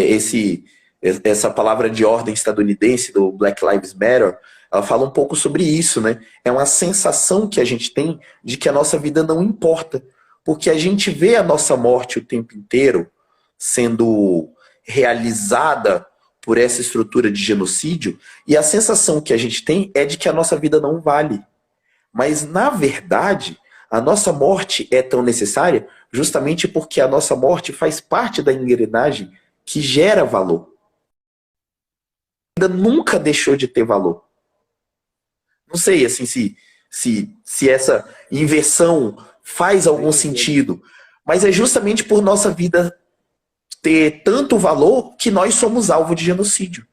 Essa palavra de ordem estadunidense do Black Lives Matter, ela fala um pouco sobre isso, né? É uma sensação que a gente tem de que a nossa vida não importa, porque a gente vê a nossa morte o tempo inteiro sendo realizada por essa estrutura de genocídio, e a sensação que a gente tem é de que a nossa vida não vale. Mas, na verdade, a nossa morte é tão necessária justamente porque a nossa morte faz parte da engrenagem que gera valor. Ainda nunca deixou de ter valor. Não sei assim se essa inversão faz Faz algum sentido. sentido, mas é justamente por nossa vida ter tanto valor que nós somos alvo de genocídio,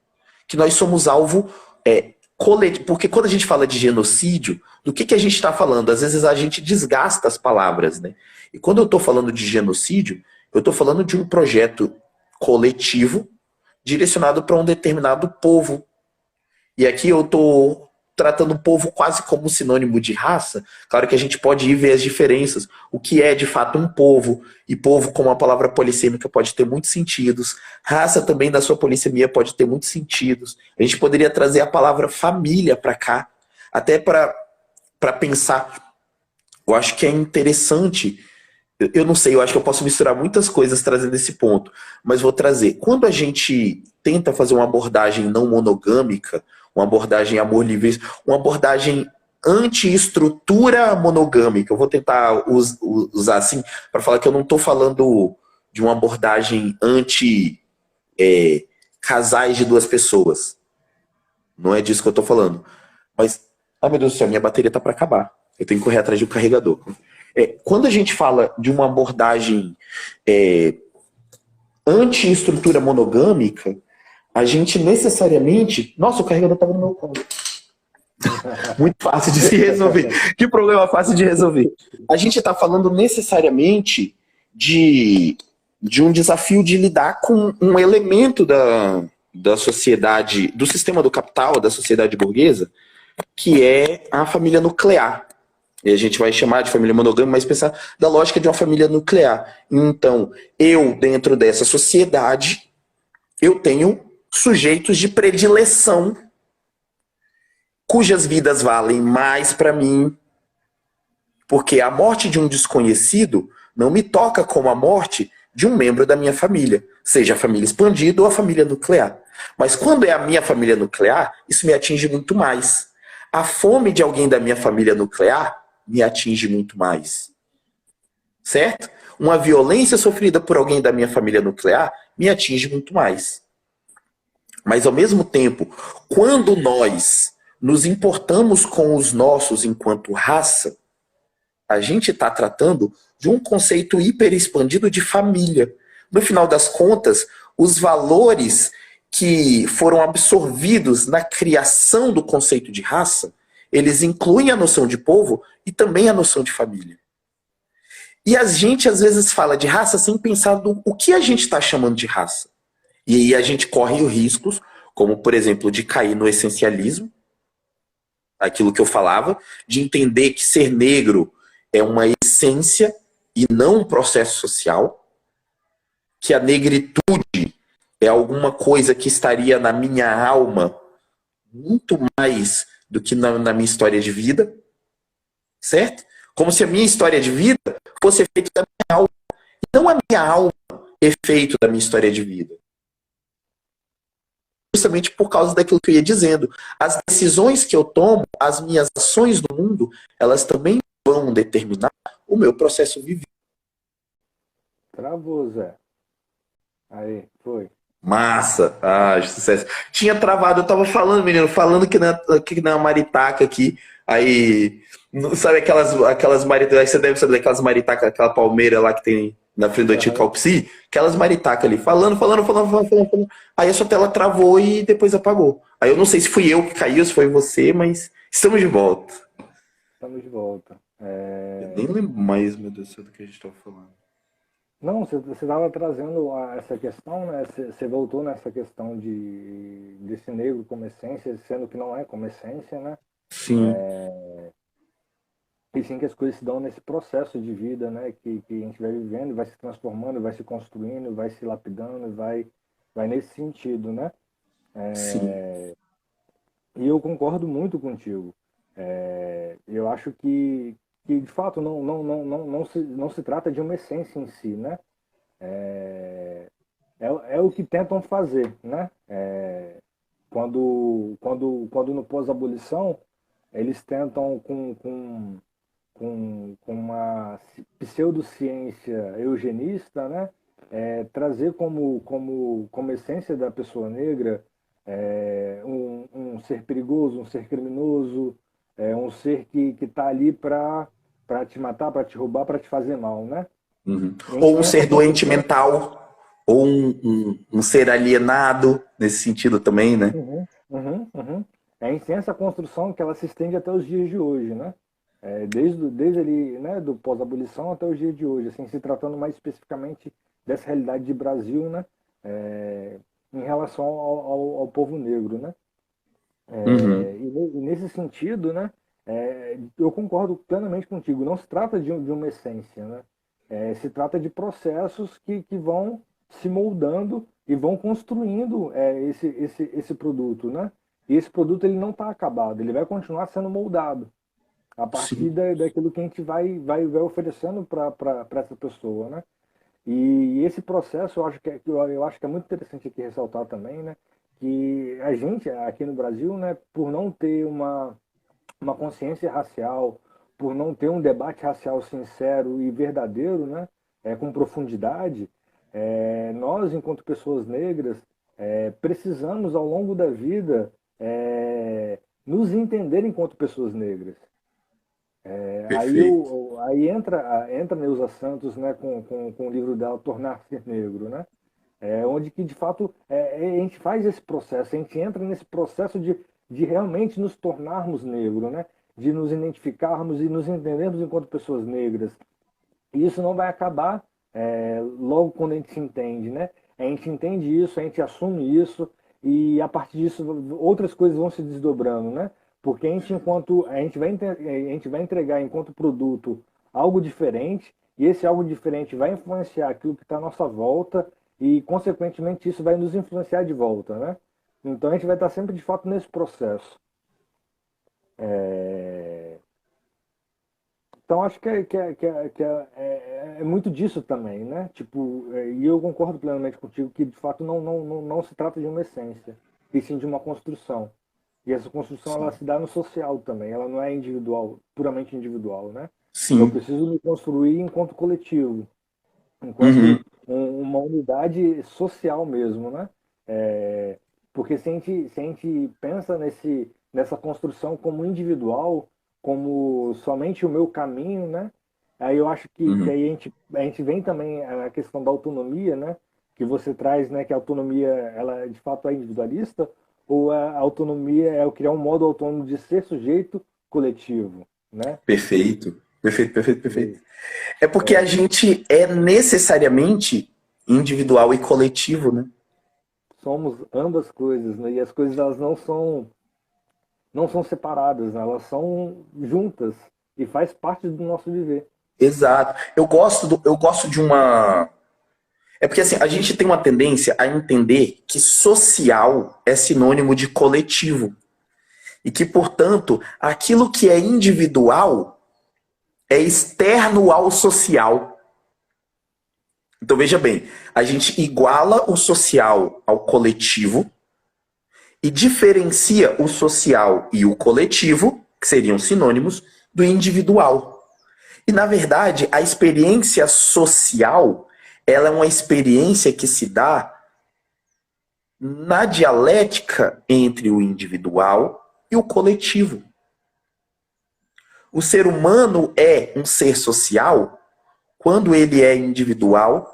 que nós somos alvo coletivo. Porque quando a gente fala de genocídio, do que a gente está falando? Às vezes a gente desgasta as palavras, né? E quando eu estou falando de genocídio, eu estou falando de um projeto coletivo direcionado para um determinado povo. E aqui eu estou tratando o povo quase como um sinônimo de raça. Claro que a gente pode ir ver as diferenças. O que é de fato um povo, e povo, como a palavra polissêmica, pode ter muitos sentidos. Raça também, da sua polissemia, pode ter muitos sentidos. A gente poderia trazer a palavra família para cá, até para pensar. Eu acho que é interessante. Eu não sei, eu acho que eu posso misturar muitas coisas trazendo esse ponto, mas vou trazer. Quando a gente tenta fazer uma abordagem não monogâmica, uma abordagem amor livre, uma abordagem anti-estrutura monogâmica, eu vou tentar usar assim, para falar que eu não estou falando de uma abordagem anti casais de duas pessoas. Não é disso que eu estou falando. Mas, ai meu Deus do céu, minha bateria tá para acabar. Eu tenho que correr atrás de um carregador. Quando a gente fala de uma abordagem anti-estrutura monogâmica, a gente necessariamente... Nossa, o carregador estava no meu colo. Muito fácil de se resolver. Que problema fácil de resolver. A gente está falando necessariamente de um desafio de lidar com um elemento da sociedade, do sistema do capital, da sociedade burguesa, que é a família nuclear. E a gente vai chamar de família monogâmica, mas pensar da lógica de uma família nuclear. Então, eu, dentro dessa sociedade, eu tenho sujeitos de predileção cujas vidas valem mais para mim, porque a morte de um desconhecido não me toca como a morte de um membro da minha família, seja a família expandida ou a família nuclear. Mas quando é a minha família nuclear, isso me atinge muito mais. A fome de alguém da minha família nuclear me atinge muito mais. Certo? Uma violência sofrida por alguém da minha família nuclear me atinge muito mais. Mas, ao mesmo tempo, quando nós nos importamos com os nossos enquanto raça, a gente está tratando de um conceito hiper expandido de família. No final das contas, os valores que foram absorvidos na criação do conceito de raça, eles incluem a noção de povo e também a noção de família. E a gente, às vezes, fala de raça sem pensar o que a gente está chamando de raça. E aí a gente corre os riscos, como, por exemplo, de cair no essencialismo, aquilo que eu falava, de entender que ser negro é uma essência e não um processo social, que a negritude é alguma coisa que estaria na minha alma muito mais do que na minha história de vida, certo? Como se a minha história de vida fosse efeito da minha alma, e não a minha alma efeito da minha história de vida. Justamente por causa daquilo que eu ia dizendo. As decisões que eu tomo, as minhas ações no mundo, elas também vão determinar o meu processo vivido. Travou, Zé. Aí, foi. Massa! Ah, sucesso. Tinha travado, eu tava falando, menino, falando que na maritaca aqui, aí, sabe aquelas maritacas, você deve saber daquelas maritacas, aquela palmeira lá que tem na frente do antigo Calpsi, aquelas maritacas ali, falando. Aí a sua tela travou e depois apagou. Aí eu não sei se fui eu que caiu, se foi você, mas estamos de volta. Estamos de volta. Eu nem lembro mais, meu Deus do céu, do que a gente tava falando. Não, você estava trazendo essa questão, né? Você voltou nessa questão desse negro como essência, sendo que não é como essência, né? Sim. E sim que as coisas se dão nesse processo de vida, né? Que a gente vai vivendo, vai se transformando, vai se construindo, vai se lapidando, vai nesse sentido, né? Sim. E eu concordo muito contigo. Eu acho que de fato não se trata de uma essência em si, né? É o que tentam fazer, né? Quando no pós-abolição eles tentam com uma pseudociência eugenista, né? Trazer como essência da pessoa negra um ser perigoso, um ser criminoso, um ser que está ali para te matar, para te roubar, para te fazer mal, né? Uhum. Ou um ser doente construção... mental, ou um ser alienado, nesse sentido também, né? É em essa construção que ela se estende até os dias de hoje, né? Desde ali, né, do pós-abolição até os dias de hoje, assim, se tratando mais especificamente dessa realidade de Brasil, né? Em relação ao povo negro, né? E nesse sentido, né? Eu concordo plenamente contigo. Não se trata de uma essência, né? Se trata de processos que vão se moldando e vão construindo esse produto, né? E esse produto ele não está acabado, ele vai continuar sendo moldado a partir daquilo que a gente vai oferecendo para essa pessoa, né? E esse processo eu acho que é muito interessante aqui ressaltar também, né? Que a gente aqui no Brasil, né, por não ter uma consciência racial, por não ter um debate racial sincero e verdadeiro, né, com profundidade, nós, enquanto pessoas negras, precisamos, ao longo da vida, nos entender enquanto pessoas negras. Perfeito. Aí entra Neuza Santos, né, com o livro dela Tornar-se Negro, né? Onde que de fato a gente faz esse processo, a gente entra nesse processo de realmente nos tornarmos negros, né? De nos identificarmos e nos entendermos enquanto pessoas negras. E isso não vai acabar logo quando a gente se entende, né? A gente entende isso, a gente assume isso e a partir disso outras coisas vão se desdobrando, né? Porque a gente vai entregar enquanto produto algo diferente e esse algo diferente vai influenciar aquilo que está à nossa volta e consequentemente isso vai nos influenciar de volta, né? Então a gente vai estar sempre de fato nesse processo. É, Então acho que é muito disso também, né? Tipo, e eu concordo plenamente contigo que de fato não se trata de uma essência, e sim de uma construção. E essa construção ela Sim. se dá no social também, ela não é individual, puramente individual, né? Eu Sim. preciso me construir enquanto coletivo, enquanto Uhum. uma unidade social mesmo, né? É, Porque se a gente pensa nessa construção como individual, como somente o meu caminho, né? Aí eu acho que Uhum. aí a gente vem também a questão da autonomia, né? Que você traz, né? Que a autonomia, ela de fato é individualista, ou a autonomia é eu criar um modo autônomo de ser sujeito coletivo, né? Perfeito. Perfeito, perfeito, perfeito. E, É porque a gente é necessariamente individual e coletivo, né? somos ambas coisas, né? E as coisas elas não são separadas, né? Elas são juntas e faz parte do nosso viver. Exato. Eu gosto de uma. É porque assim, a gente tem uma tendência a entender que social é sinônimo de coletivo. E que, portanto, aquilo que é individual é externo ao social. Então veja bem, a gente iguala o social ao coletivo e diferencia o social e o coletivo, que seriam sinônimos, do individual. E na verdade, a experiência social, ela é uma experiência que se dá na dialética entre o individual e o coletivo. O ser humano é um ser social quando ele é individual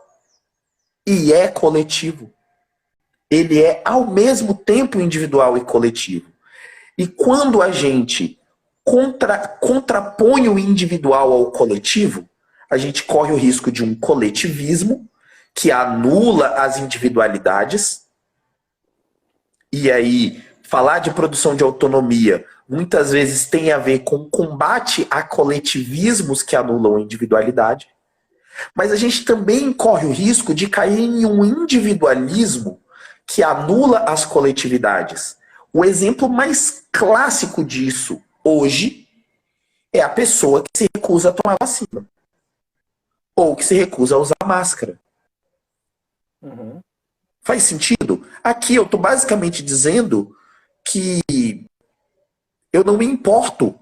e é coletivo. Ele é ao mesmo tempo individual e coletivo. E quando a gente contrapõe o individual ao coletivo, a gente corre o risco de um coletivismo que anula as individualidades. E aí, falar de produção de autonomia muitas vezes tem a ver com combate a coletivismos que anulam a individualidade. Mas a gente também corre o risco de cair em um individualismo que anula as coletividades. O exemplo mais clássico disso hoje é a pessoa que se recusa a tomar vacina ou que se recusa a usar máscara. Uhum, Faz sentido? Aqui eu estou basicamente dizendo que eu não me importo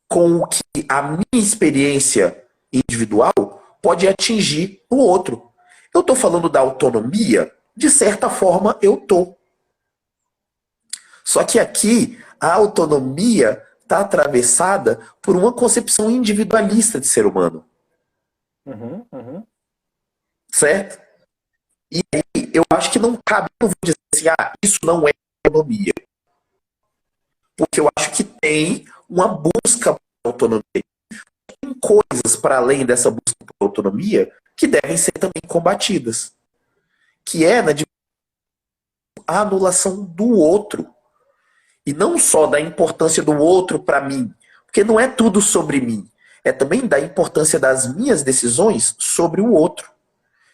com o que a minha experiência individual pode atingir o outro. Eu estou falando da autonomia, de certa forma eu estou. Só que aqui a autonomia está atravessada por uma concepção individualista de ser humano, uhum, uhum, certo? E aí eu acho que não cabe, eu vou dizer assim, isso não é autonomia, porque eu acho que tem uma busca por autonomia, tem coisas para além dessa busca por autonomia que devem ser também combatidas, que é a anulação do outro. E não só da importância do outro para mim, porque não é tudo sobre mim, é também da importância das minhas decisões sobre o outro.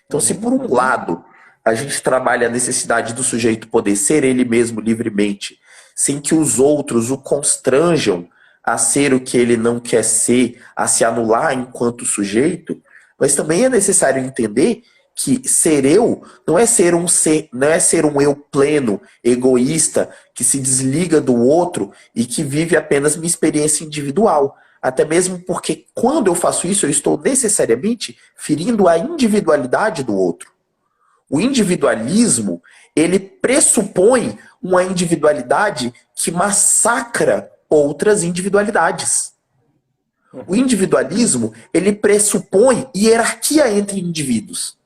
Então, se uhum, por um uhum, lado a gente trabalha a necessidade do sujeito poder ser ele mesmo livremente, sem que os outros o constranjam a ser o que ele não quer ser, a se anular enquanto sujeito, mas também é necessário entender que ser eu não é ser um eu pleno, egoísta, que se desliga do outro e que vive apenas minha experiência individual. Até mesmo porque quando eu faço isso, eu estou necessariamente ferindo a individualidade do outro. O individualismo, ele pressupõe uma individualidade que massacra outras individualidades. O individualismo, ele pressupõe hierarquia entre indivíduos.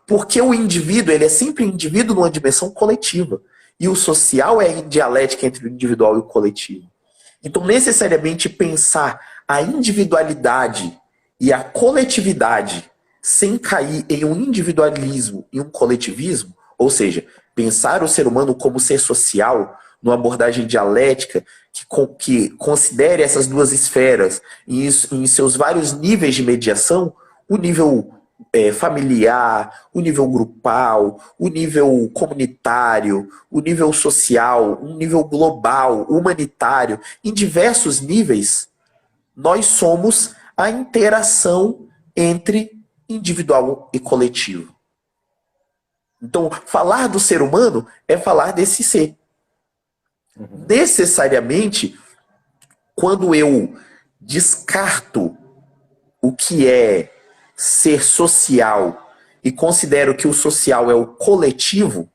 Porque o indivíduo, ele é sempre indivíduo numa dimensão coletiva. E o social é a dialética entre o individual e o coletivo. Então, necessariamente, pensar a individualidade e a coletividade sem cair em um individualismo e um coletivismo, ou seja, pensar o ser humano como ser social, numa abordagem dialética que considere essas duas esferas em seus vários níveis de mediação, o nível familiar, o nível grupal, o nível comunitário, o nível social, um nível global, humanitário, em diversos níveis, nós somos a interação entre individual e coletivo. Então, falar do ser humano é falar desse ser. Necessariamente, quando eu descarto o que é ser social e considero que o social é o coletivo,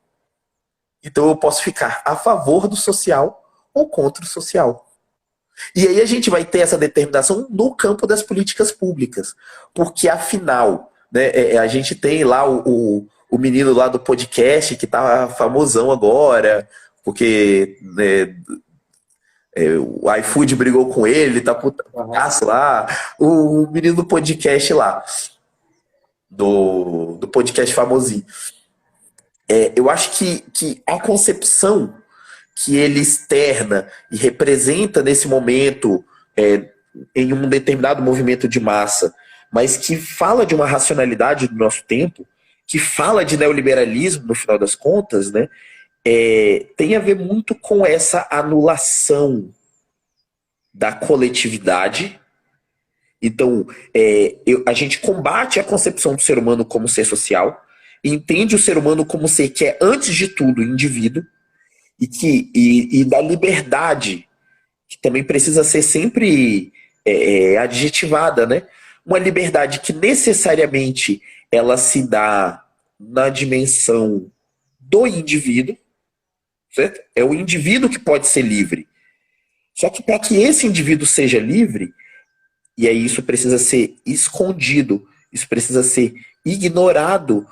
então eu posso ficar a favor do social ou contra o social. E aí a gente vai ter essa determinação no campo das políticas públicas. Porque, afinal, né, a gente tem lá o menino lá do podcast que tá famosão agora, porque né, o iFood brigou com ele, tá putaço lá. O menino do podcast lá, do podcast famosinho. Eu acho que a concepção que ele externa e representa nesse momento em um determinado movimento de massa, mas que fala de uma racionalidade do nosso tempo, que fala de neoliberalismo, no final das contas, né, tem a ver muito com essa anulação da coletividade. Então, a gente combate a concepção do ser humano como ser social, entende o ser humano como ser que é, antes de tudo, indivíduo, e da liberdade, que também precisa ser sempre adjetivada, né? Uma liberdade que necessariamente ela se dá na dimensão do indivíduo, certo? É o indivíduo que pode ser livre. Só que para que esse indivíduo seja livre, e aí isso precisa ser escondido, isso precisa ser ignorado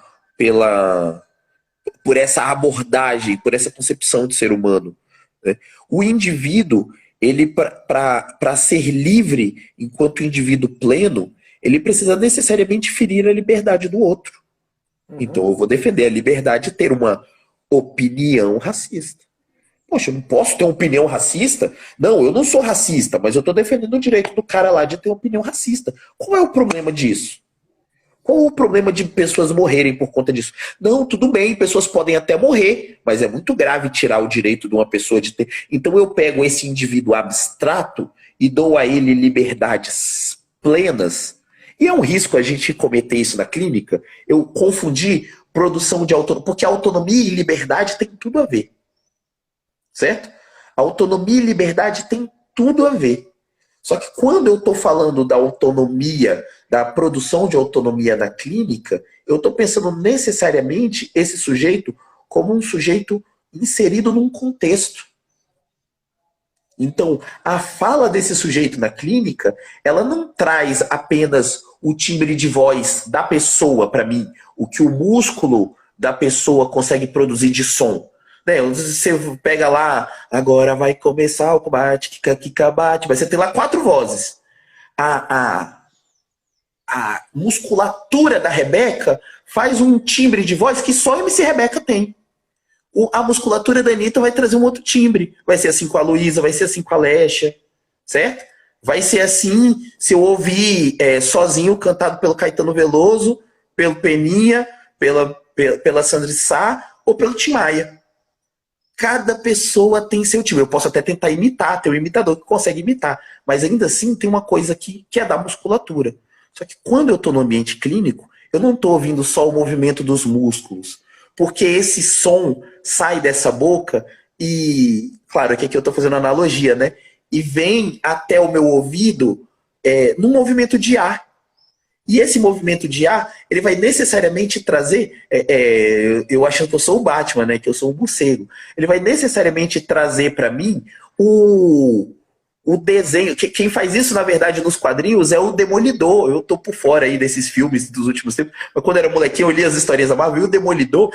por essa abordagem, por essa concepção de ser humano, né? O indivíduo, ele para ser livre enquanto indivíduo pleno, ele precisa necessariamente ferir a liberdade do outro. Então eu vou defender a liberdade de ter uma opinião racista. Poxa, eu não posso ter uma opinião racista? Não, eu não sou racista, mas eu estou defendendo o direito do cara lá de ter uma opinião racista. Qual é o problema disso? Qual o problema de pessoas morrerem por conta disso? Não, tudo bem, pessoas podem até morrer, mas é muito grave tirar o direito de uma pessoa de ter... Então eu pego esse indivíduo abstrato e dou a ele liberdades plenas. E é um risco a gente cometer isso na clínica, eu confundi produção de autonomia, porque autonomia e liberdade tem tudo a ver. Certo? Autonomia e liberdade tem tudo a ver. Só que quando eu estou falando da autonomia, da produção de autonomia na clínica, eu estou pensando necessariamente esse sujeito como um sujeito inserido num contexto. Então, a fala desse sujeito na clínica, ela não traz apenas o timbre de voz da pessoa para mim, o que o músculo da pessoa consegue produzir de som. Né, você pega lá, agora vai começar o combate, kika bate, mas você tem lá 4 vozes. A musculatura da Rebeca faz um timbre de voz que só a MC Rebeca tem. A musculatura da Anitta vai trazer um outro timbre. Vai ser assim com a Luísa, vai ser assim com a Lécia, certo? Vai ser assim se eu ouvir sozinho cantado pelo Caetano Veloso, pelo Peninha, pela Sandra Sá ou pelo Tim Maia. Cada pessoa tem seu timbre. Eu posso até tentar imitar, ter um imitador que consegue imitar, mas ainda assim tem uma coisa que é da musculatura. Só que quando eu estou no ambiente clínico, eu não estou ouvindo só o movimento dos músculos, porque esse som sai dessa boca e, claro, aqui eu estou fazendo analogia, né? E vem até o meu ouvido num movimento de ar. E esse movimento de ar, ele vai necessariamente trazer, eu acho que eu sou o Batman, né, que eu sou um morcego, ele vai necessariamente trazer para mim o desenho, quem faz isso, na verdade, nos quadrinhos é o Demolidor. Eu tô por fora aí desses filmes dos últimos tempos, mas quando eu era molequinho eu li as histórias da Marvel, e o Demolidor,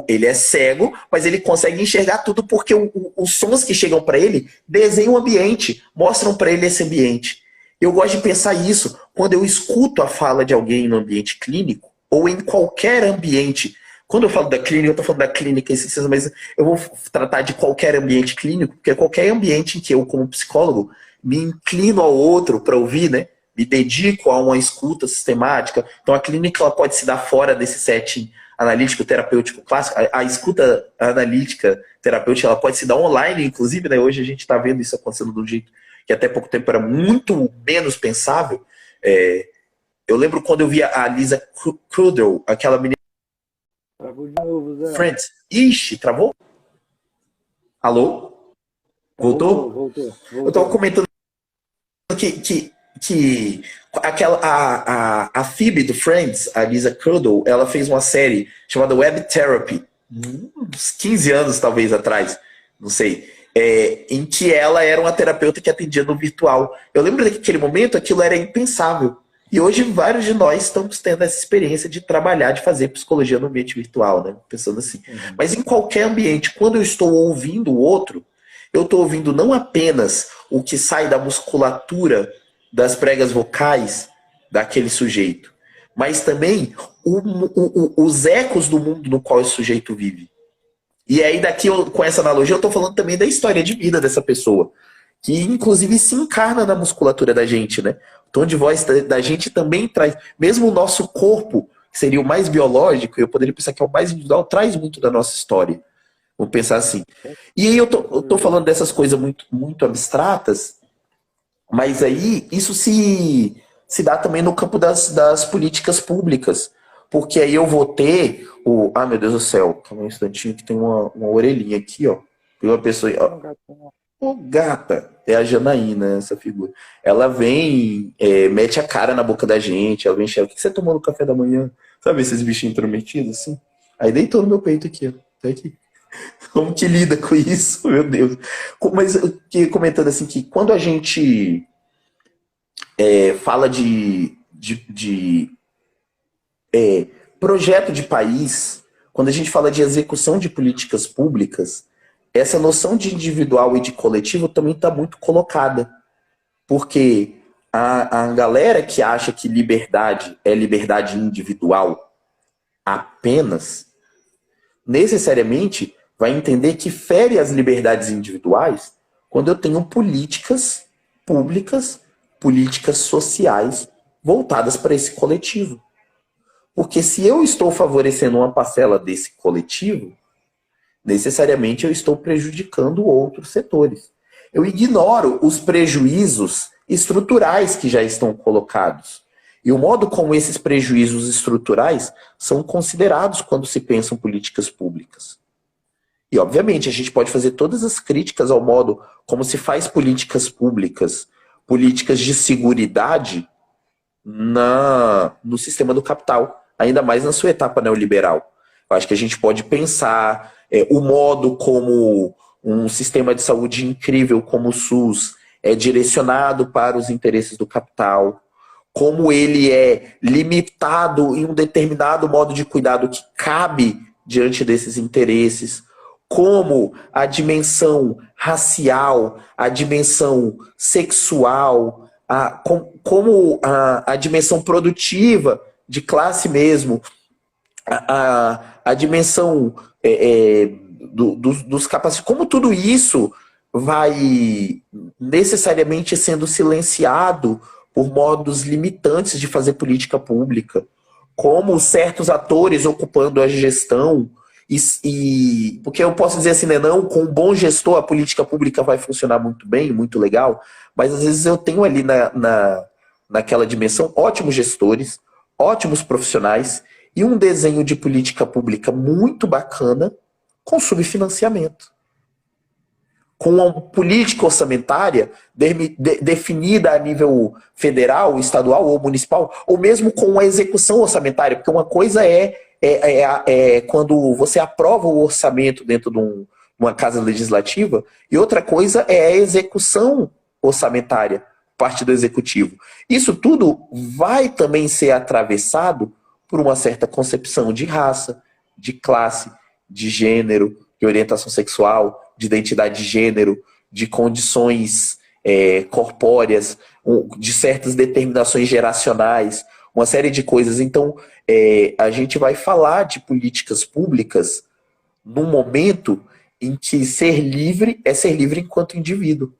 ele é cego, mas ele consegue enxergar tudo porque os sons que chegam para ele desenham o ambiente, mostram para ele esse ambiente. Eu gosto de pensar isso quando eu escuto a fala de alguém no ambiente clínico, ou em qualquer ambiente. Quando eu falo da clínica, eu estou falando da clínica, mas eu vou tratar de qualquer ambiente clínico, porque qualquer ambiente em que eu, como psicólogo, me inclino ao outro para ouvir, né? Me dedico a uma escuta sistemática. Então, a clínica ela pode se dar fora desse setting analítico, terapêutico clássico. A escuta analítica, terapêutica, ela pode se dar online, inclusive, né? Hoje a gente está vendo isso acontecendo de um jeito que até pouco tempo era muito menos pensável. Eu lembro quando eu via a Lisa Kudrow, aquela menina. Travou de novo, Zé. Friends. Ixi, travou? Alô? Voltou? Voltou. Eu tava comentando que a Phoebe do Friends, a Lisa Kudrow, ela fez uma série chamada Web Therapy, uns 15 anos talvez atrás, não sei, em que ela era uma terapeuta que atendia no virtual. Eu lembro daquele momento, aquilo era impensável. E hoje vários de nós estamos tendo essa experiência de trabalhar, de fazer psicologia no ambiente virtual, né? Pensando assim. Mas em qualquer ambiente, quando eu estou ouvindo o outro, eu estou ouvindo não apenas o que sai da musculatura das pregas vocais daquele sujeito, mas também os ecos do mundo no qual esse sujeito vive. E aí daqui, com essa analogia, eu estou falando também da história de vida dessa pessoa, que inclusive se encarna na musculatura da gente, né? O tom de voz da gente também traz, mesmo o nosso corpo, que seria o mais biológico, eu poderia pensar que é o mais individual, traz muito da nossa história. Vou pensar assim. E aí eu tô falando dessas coisas muito, muito abstratas, mas aí isso se dá também no campo das políticas públicas. Porque aí eu vou ter o... Ah, meu Deus do céu. Calma um instantinho que tem uma orelhinha aqui, ó. Tem uma pessoa... Ô, gata. É a Janaína, essa figura. Ela vem, mete a cara na boca da gente, ela vem enxergar. O que você tomou no café da manhã? Sabe esses bichinhos intrometidos, assim? Aí deitou no meu peito aqui, ó. Tá aqui. Como que lida com isso? Meu Deus. Mas comentando assim, que quando a gente fala de projeto de país, quando a gente fala de execução de políticas públicas, essa noção de individual e de coletivo também está muito colocada. Porque a galera que acha que liberdade é liberdade individual apenas, necessariamente vai entender que fere as liberdades individuais quando eu tenho políticas públicas, políticas sociais voltadas para esse coletivo. Porque se eu estou favorecendo uma parcela desse coletivo, necessariamente eu estou prejudicando outros setores. Eu ignoro os prejuízos estruturais que já estão colocados. E o modo como esses prejuízos estruturais são considerados quando se pensam políticas públicas. E, obviamente, a gente pode fazer todas as críticas ao modo como se faz políticas públicas, políticas de seguridade no sistema do capital, ainda mais na sua etapa neoliberal. Eu acho que a gente pode pensar o modo como um sistema de saúde incrível como o SUS é direcionado para os interesses do capital, como ele é limitado em um determinado modo de cuidado que cabe diante desses interesses, como a dimensão racial, a dimensão sexual, como a dimensão produtiva de classe mesmo, a dimensão dos capacites, como tudo isso vai necessariamente sendo silenciado por modos limitantes de fazer política pública, como certos atores ocupando a gestão, porque eu posso dizer assim, né, não, com um bom gestor a política pública vai funcionar muito bem, muito legal, mas às vezes eu tenho ali naquela dimensão ótimos gestores, ótimos profissionais e um desenho de política pública muito bacana com subfinanciamento. Com uma política orçamentária definida a nível federal, estadual ou municipal, ou mesmo com uma execução orçamentária, porque uma coisa é quando você aprova o orçamento dentro de uma casa legislativa, e outra coisa é a execução orçamentária, parte do executivo. Isso tudo vai também ser atravessado por uma certa concepção de raça, de classe, de gênero, de orientação sexual, de identidade de gênero, de condições corpóreas, de certas determinações geracionais, uma série de coisas. Então, a gente vai falar de políticas públicas num momento em que ser livre é ser livre enquanto indivíduo.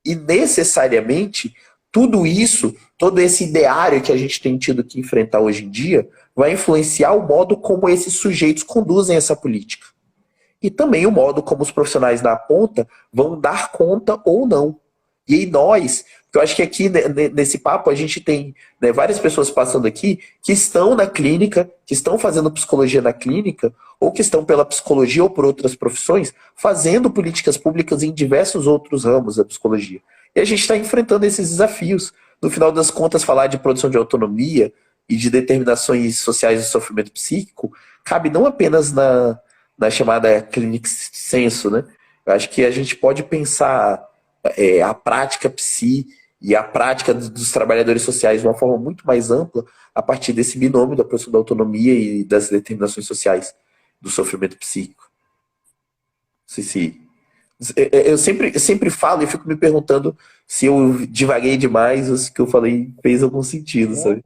E necessariamente, tudo isso, todo esse ideário que a gente tem tido que enfrentar hoje em dia, vai influenciar o modo como esses sujeitos conduzem essa política. E também o modo como os profissionais da ponta vão dar conta ou não. E aí nós, eu acho que aqui nesse papo a gente tem, né, várias pessoas passando aqui que estão na clínica, que estão fazendo psicologia na clínica, ou que estão pela psicologia ou por outras profissões, fazendo políticas públicas em diversos outros ramos da psicologia. E a gente está enfrentando esses desafios. No final das contas, falar de produção de autonomia e de determinações sociais do sofrimento psíquico cabe não apenas na chamada clínica senso, né? Eu acho que a gente pode pensar a prática psi e a prática dos trabalhadores sociais de uma forma muito mais ampla a partir desse binômio da produção da autonomia e das determinações sociais do sofrimento psíquico. Não sei se... Eu sempre falo e fico me perguntando se eu divaguei demais ou se o que eu falei fez algum sentido, sabe?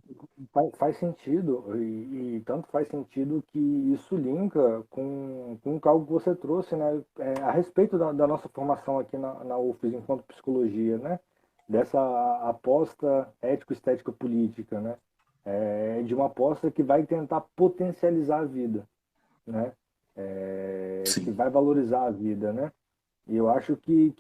Faz sentido, e tanto faz sentido que isso linka com algo que você trouxe, né, a respeito da nossa formação aqui na UFES enquanto psicologia, né, dessa aposta ético-estética política, né, de uma aposta que vai tentar potencializar a vida, né, que vai valorizar a vida, né, e eu acho que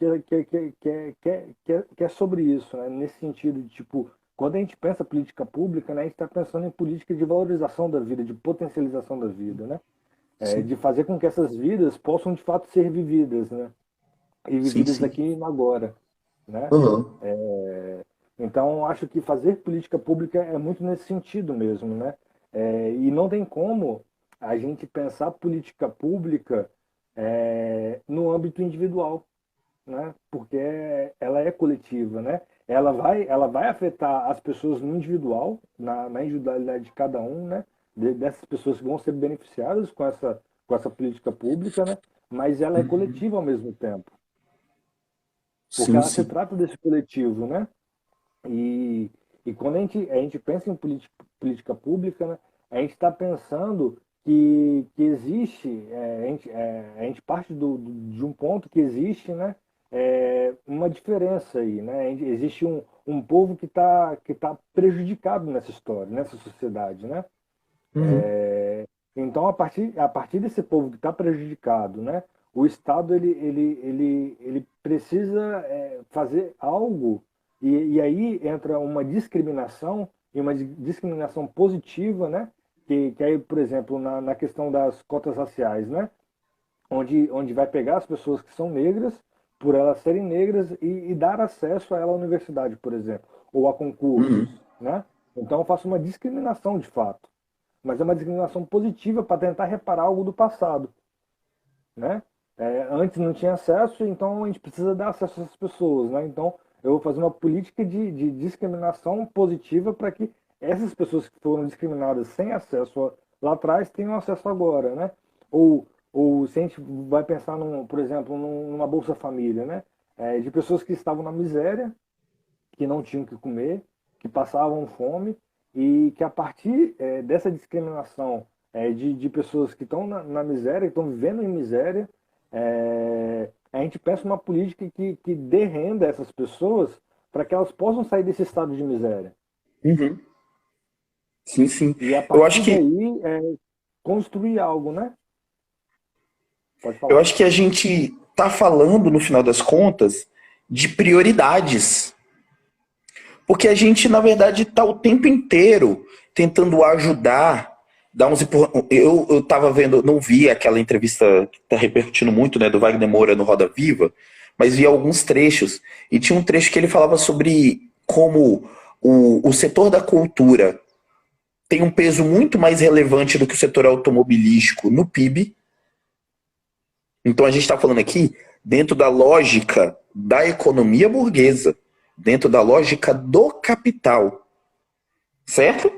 é sobre isso, né, nesse sentido de, tipo, quando a gente pensa política pública, né, a gente está pensando em política de valorização da vida, de potencialização da vida, né? De fazer com que essas vidas possam, de fato, ser vividas, né? E vividas aqui e agora, né? Uhum. Então, acho que fazer política pública é muito nesse sentido mesmo, né? E não tem como a gente pensar política pública no âmbito individual, né? Porque ela é coletiva, né? Ela vai afetar as pessoas no individual, na individualidade de cada um, né? Dessas pessoas que vão ser beneficiadas com essa política pública, né? Mas ela é coletiva ao mesmo tempo. Porque ela se trata desse coletivo, né? E quando a gente pensa em política pública, né? A gente está pensando que existe, a gente parte de um ponto que existe, né? Uma diferença aí, né? Existe um povo que tá prejudicado nessa história, nessa sociedade, né? Então, a partir desse povo que está prejudicado, né? O Estado ele precisa fazer algo e aí entra uma discriminação e uma discriminação positiva, né? Que aí, por exemplo, na questão das cotas raciais, né? Onde vai pegar as pessoas que são negras por elas serem negras e dar acesso a ela à universidade, por exemplo, ou a concursos, né? Então eu faço uma discriminação de fato, mas é uma discriminação positiva para tentar reparar algo do passado, né? Antes não tinha acesso, então a gente precisa dar acesso a essas pessoas, né? Então eu vou fazer uma política de discriminação positiva para que essas pessoas que foram discriminadas sem acesso lá atrás tenham acesso agora, né? Ou se a gente vai pensar, por exemplo, numa Bolsa Família, né? De pessoas que estavam na miséria, que não tinham o que comer, que passavam fome, e que a partir dessa discriminação de pessoas que estão na miséria, que estão vivendo em miséria, a gente pensa uma política que dê renda a essas pessoas para que elas possam sair desse estado de miséria. Sim. E a partir daí, construir algo, né? Eu acho que a gente está falando, no final das contas, de prioridades. Porque a gente, na verdade, está o tempo inteiro tentando ajudar, dar uns empurrões. Eu estava vendo, não vi aquela entrevista que está repercutindo muito, né, do Wagner Moura no Roda Viva, mas vi alguns trechos. E tinha um trecho que ele falava sobre como o setor da cultura tem um peso muito mais relevante do que o setor automobilístico no PIB. Então a gente está falando aqui dentro da lógica da economia burguesa, dentro da lógica do capital, certo?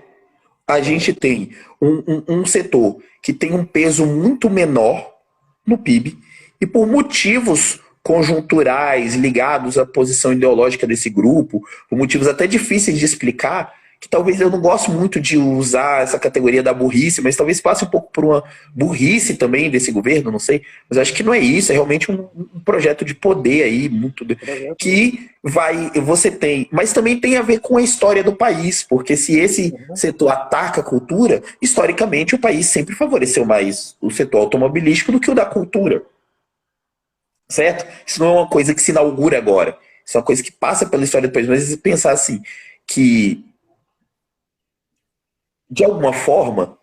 A gente tem um setor que tem um peso muito menor no PIB e por motivos conjunturais ligados à posição ideológica desse grupo, por motivos até difíceis de explicar, que talvez eu não gosto muito de usar essa categoria da burrice, mas talvez passe um pouco por uma burrice também desse governo, não sei, mas acho que não é isso, é realmente um projeto de poder aí, muito que você tem, mas também tem a ver com a história do país, porque se esse setor ataca a cultura, historicamente o país sempre favoreceu mais o setor automobilístico do que o da cultura. Certo? Isso não é uma coisa que se inaugura agora. Isso é uma coisa que passa pela história do país. Mas pensar assim, que de alguma forma,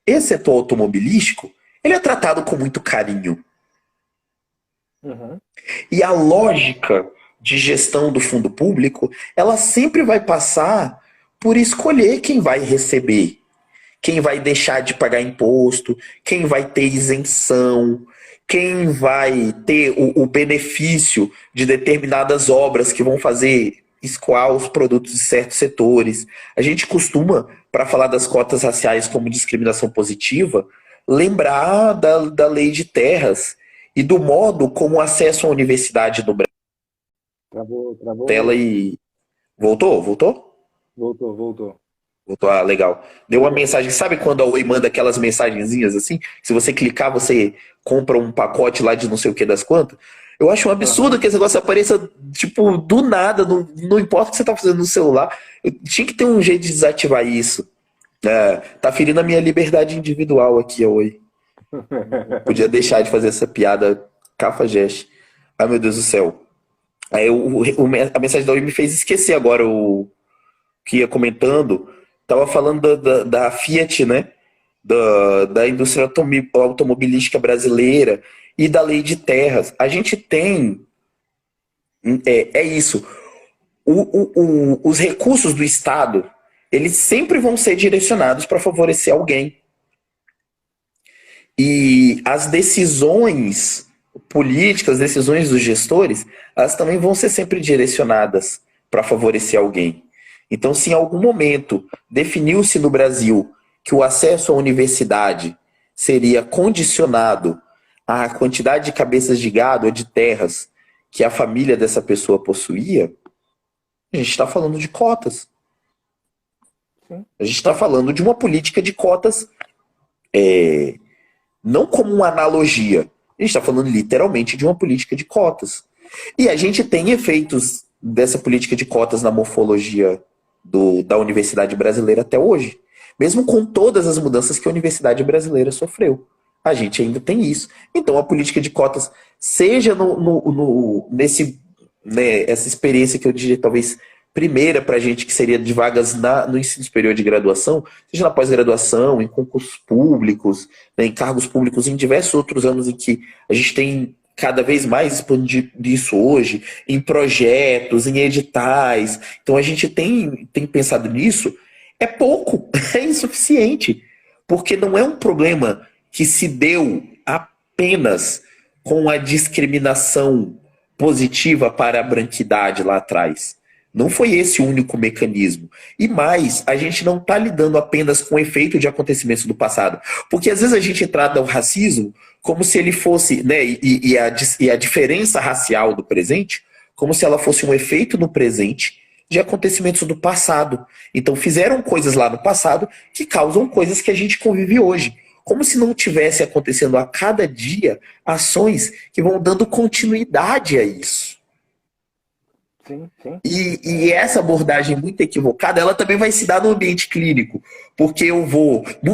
esse setor automobilístico, ele é tratado com muito carinho. Uhum. E a lógica de gestão do fundo público, ela sempre vai passar por escolher quem vai receber, quem vai deixar de pagar imposto, quem vai ter isenção, quem vai ter o benefício de determinadas obras que vão fazer escoar os produtos de certos setores. A gente costuma, para falar das cotas raciais como discriminação positiva, lembrar da lei de terras e do modo como o acesso à universidade no Brasil. Travou. Tela e. Voltou? Voltou. Voltou, ah, legal. Deu uma mensagem, sabe quando a Oi manda aquelas mensagenzinhas assim? Se você clicar, você compra um pacote lá de não sei o que das quantas. Eu acho um absurdo que esse negócio apareça, tipo, do nada, não importa o que você tá fazendo no celular. Eu tinha que ter um jeito de desativar isso. É, tá ferindo a minha liberdade individual aqui, a Oi. Podia deixar de fazer essa piada cafajeste. Ai, meu Deus do céu. Aí a mensagem da Oi me fez esquecer agora o que ia comentando. Tava falando da Fiat, né? Da indústria automobilística brasileira e da lei de terras. A gente tem. É isso. Os recursos do Estado, eles sempre vão ser direcionados para favorecer alguém. E as decisões políticas, as decisões dos gestores, elas também vão ser sempre direcionadas para favorecer alguém. Então, se em algum momento definiu-se no Brasil que o acesso à universidade seria condicionado à quantidade de cabeças de gado ou de terras que a família dessa pessoa possuía, a gente está falando de cotas. A gente está falando de uma política de cotas, não como uma analogia. A gente está falando literalmente de uma política de cotas. E a gente tem efeitos dessa política de cotas na morfologia da universidade brasileira até hoje. Mesmo com todas as mudanças que a universidade brasileira sofreu. A gente ainda tem isso. Então a política de cotas, seja nesse, né, essa experiência que eu diria talvez primeira para a gente, que seria de vagas no ensino superior de graduação, seja na pós-graduação, em concursos públicos, né, em cargos públicos, em diversos outros anos em que a gente tem cada vez mais expandido isso hoje, em projetos, em editais. Então a gente tem pensado nisso. É pouco, é insuficiente, porque não é um problema que se deu apenas com a discriminação positiva para a branquidade lá atrás. Não foi esse o único mecanismo. E mais, a gente não está lidando apenas com o efeito de acontecimentos do passado. Porque às vezes a gente trata o racismo como se ele fosse, né, e a diferença racial do presente, como se ela fosse um efeito no presente de acontecimentos do passado. Então fizeram coisas lá no passado que causam coisas que a gente convive hoje. Como se não tivesse acontecendo a cada dia ações que vão dando continuidade a isso. Sim. E essa abordagem muito equivocada, ela também vai se dar no ambiente clínico. Porque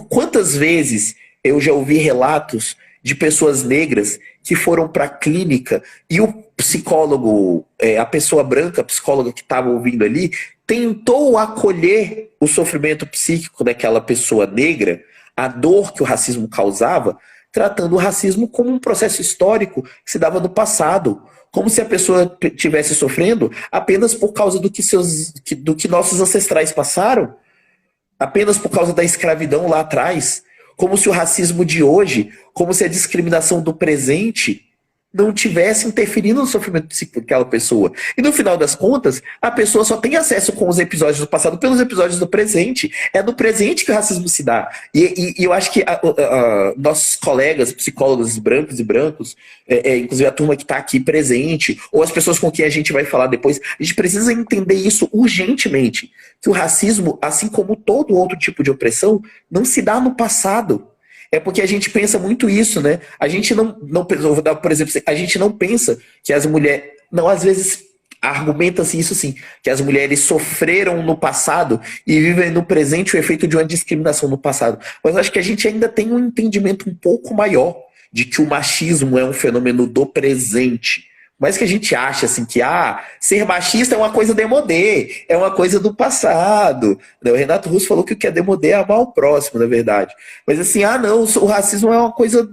quantas vezes eu já ouvi relatos de pessoas negras que foram para a clínica e o psicólogo, a pessoa branca, a psicóloga que estava ouvindo ali, tentou acolher o sofrimento psíquico daquela pessoa negra, a dor que o racismo causava, tratando o racismo como um processo histórico que se dava no passado. Como se a pessoa estivesse sofrendo apenas por causa do que nossos ancestrais passaram, apenas por causa da escravidão lá atrás. Como se o racismo de hoje, como se a discriminação do presente não tivesse interferindo no sofrimento psíquico daquela pessoa. E no final das contas, a pessoa só tem acesso com os episódios do passado pelos episódios do presente. É no presente que o racismo se dá. E eu acho que nossos colegas, psicólogos brancos e brancos, inclusive a turma que está aqui presente, ou as pessoas com quem a gente vai falar depois, a gente precisa entender isso urgentemente. Que o racismo, assim como todo outro tipo de opressão, não se dá no passado. É porque a gente pensa muito isso, né? A gente não vou dar, por exemplo, a gente não pensa que as mulheres, não, às vezes argumenta-se isso sim, que as mulheres sofreram no passado e vivem no presente o efeito de uma discriminação no passado. Mas eu acho que a gente ainda tem um entendimento um pouco maior de que o machismo é um fenômeno do presente. Mas que a gente acha assim que ser machista é uma coisa demodê, é uma coisa do passado. O Renato Russo falou que o que é demodê é amar o próximo, na verdade. Mas assim, não, o racismo é uma coisa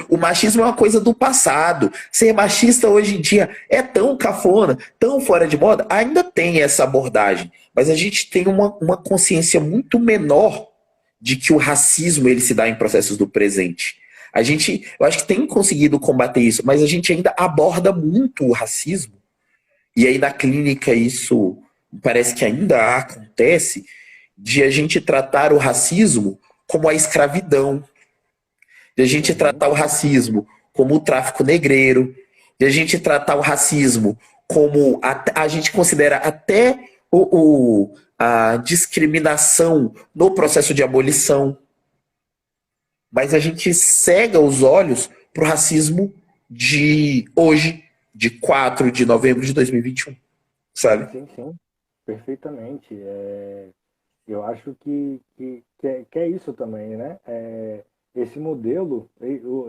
o machismo é uma coisa do passado. Ser machista hoje em dia é tão cafona, tão fora de moda. Ainda tem essa abordagem, mas a gente tem uma consciência muito menor de que o racismo ele se dá em processos do presente. Eu acho que tem conseguido combater isso, mas a gente ainda aborda muito o racismo. E aí na clínica isso parece que ainda acontece, de a gente tratar o racismo como a escravidão, de a gente tratar o racismo como o tráfico negreiro, de a gente tratar o racismo como a gente considera até a discriminação no processo de abolição. Mas a gente cega os olhos para o racismo de hoje, de 4 de novembro de 2021, sabe? Sim, perfeitamente. Eu acho que é isso também, né? Esse modelo,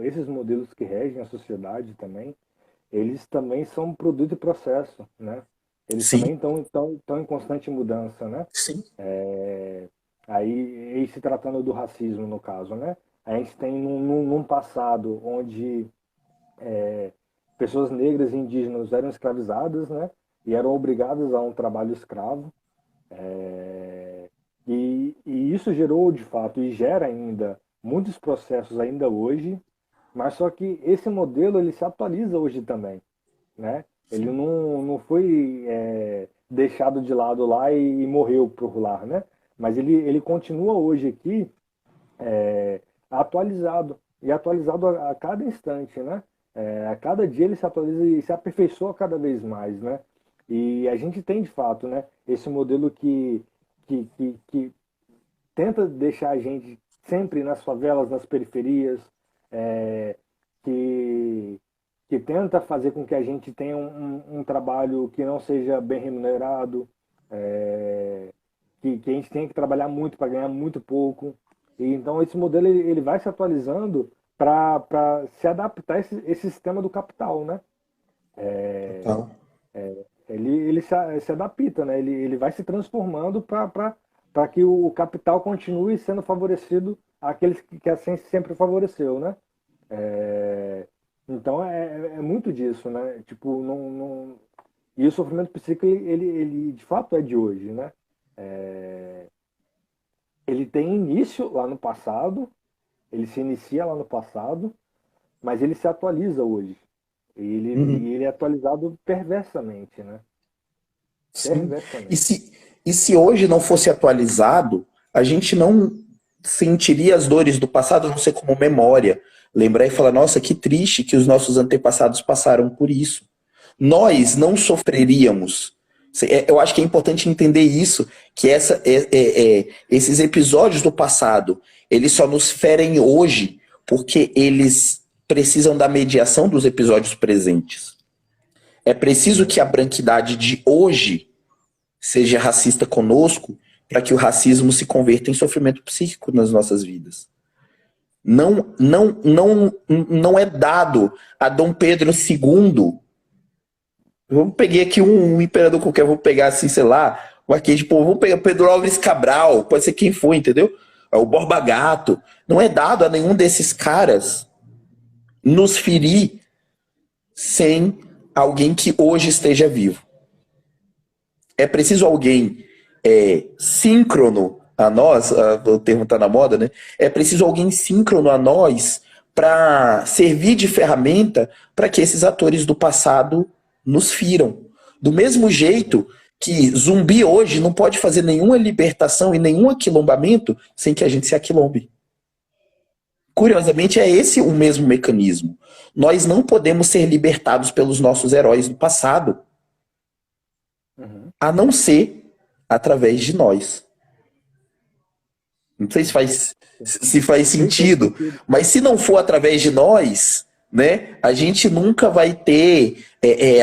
esses modelos que regem a sociedade também, eles também são produto e processo, né? Eles Sim. também estão em constante mudança, né? Sim. Aí se tratando do racismo, no caso, né? A gente tem num passado onde pessoas negras e indígenas eram escravizadas, né? E eram obrigadas a um trabalho escravo. E isso gerou, de fato, e gera ainda muitos processos ainda hoje, mas só que esse modelo ele se atualiza hoje também, né? Ele não foi deixado de lado lá e morreu por lá, né? Mas ele continua hoje aqui atualizado, e atualizado a cada instante, né? A cada dia ele se atualiza e se aperfeiçoa cada vez mais, né? E a gente tem, de fato, né, esse modelo que tenta deixar a gente sempre nas favelas, nas periferias, que tenta fazer com que a gente tenha um trabalho que não seja bem remunerado, que a gente tenha que trabalhar muito para ganhar muito pouco. E então esse modelo ele vai se atualizando para se adaptar a esse sistema do capital, né? Ele se adapta, né? Ele vai se transformando para que o capital continue sendo favorecido àqueles que a ciência sempre favoreceu, né? Então é muito disso, né? Tipo, e o sofrimento psíquico ele de fato é de hoje, né? Ele tem início lá no passado, ele se inicia lá no passado, mas ele se atualiza hoje. E ele é atualizado perversamente, né? Sim. E se hoje não fosse atualizado, a gente não sentiria as dores do passado, a não ser como memória. Lembrar e falar, nossa, que triste que os nossos antepassados passaram por isso. Nós não sofreríamos. Eu acho que é importante entender isso, que esses episódios do passado, eles só nos ferem hoje porque eles precisam da mediação dos episódios presentes. É preciso que a branquidade de hoje seja racista conosco para que o racismo se converta em sofrimento psíquico nas nossas vidas. Não é dado a Dom Pedro II. Eu peguei aqui um imperador qualquer, vou pegar assim, sei lá, vou pegar Pedro Álvares Cabral, pode ser quem for, entendeu? O Borba Gato. Não é dado a nenhum desses caras nos ferir sem alguém que hoje esteja vivo. É preciso alguém síncrono a nós, o termo está na moda, né? É preciso alguém síncrono a nós para servir de ferramenta para que esses atores do passado nos firam. Do mesmo jeito que zumbi hoje não pode fazer nenhuma libertação e nenhum aquilombamento sem que a gente se aquilombe. Curiosamente, é esse o mesmo mecanismo. Nós não podemos ser libertados pelos nossos heróis do passado, a não ser através de nós. Não sei se faz sentido, mas se não for através de nós, né, a gente nunca vai ter